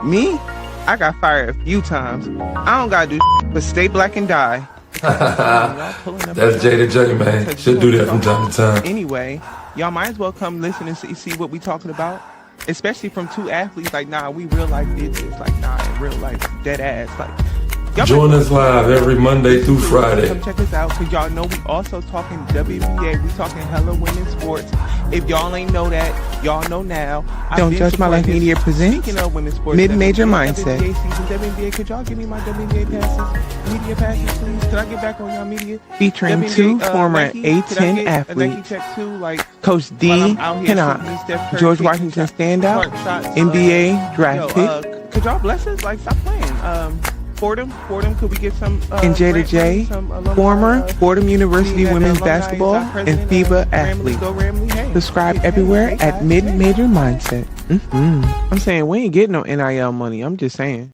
[SPEAKER 2] me, I got fired a few times. I don't got to do but stay black and die. Y'all pulling up
[SPEAKER 5] That's Jada J, man.
[SPEAKER 2] because
[SPEAKER 5] She'll
[SPEAKER 2] we
[SPEAKER 5] do
[SPEAKER 2] gonna
[SPEAKER 5] that from
[SPEAKER 2] talk
[SPEAKER 5] time to time.
[SPEAKER 2] anyway. Y'all might as well come listen and see what we talking about. Especially from two athletes. Like, nah, we real life did this. Like, nah, in real life, dead ass. Like, y'all
[SPEAKER 5] Join
[SPEAKER 2] might
[SPEAKER 5] us live every Monday through Friday.
[SPEAKER 2] come check us out, because y'all know we also talking WNBA. We talking hella women's sports. If y'all ain't know that, y'all know now.
[SPEAKER 1] Don't Judge My Life Media presents
[SPEAKER 2] Speaking of women's sports,
[SPEAKER 1] Mid-Major
[SPEAKER 2] WNBA
[SPEAKER 1] Mindset.
[SPEAKER 2] season, WNBA, could y'all give me my WNBA passes? Media passes, please. Could I get back on y'all media?
[SPEAKER 1] featuring
[SPEAKER 2] WNBA,
[SPEAKER 1] two former
[SPEAKER 2] Nike, could I
[SPEAKER 1] A10
[SPEAKER 2] get a Nike
[SPEAKER 1] athletes,
[SPEAKER 2] check too? Like,
[SPEAKER 1] Coach D.
[SPEAKER 2] while I'm out here
[SPEAKER 1] Pinnock,
[SPEAKER 2] shooting these Steph Curry
[SPEAKER 1] George
[SPEAKER 2] taking
[SPEAKER 1] Washington
[SPEAKER 2] shots,
[SPEAKER 1] standout,
[SPEAKER 2] hard shots,
[SPEAKER 1] NBA draft pick,
[SPEAKER 2] could y'all bless us? Like, stop playing. Fordham, could we get some?
[SPEAKER 1] and Jada
[SPEAKER 2] grant
[SPEAKER 1] J,
[SPEAKER 2] money, some alumni,
[SPEAKER 1] former Fordham University
[SPEAKER 2] being that
[SPEAKER 1] women's
[SPEAKER 2] alumni is our
[SPEAKER 1] basketball and
[SPEAKER 2] president,
[SPEAKER 1] FIBA
[SPEAKER 2] Ramley,
[SPEAKER 1] athlete.
[SPEAKER 2] go Ramley, hey.
[SPEAKER 1] Subscribe
[SPEAKER 2] Hey,
[SPEAKER 1] everywhere
[SPEAKER 2] hey,
[SPEAKER 1] at
[SPEAKER 2] guys,
[SPEAKER 1] Mid-Major Mindset. I'm saying we ain't getting no NIL money. I'm just saying.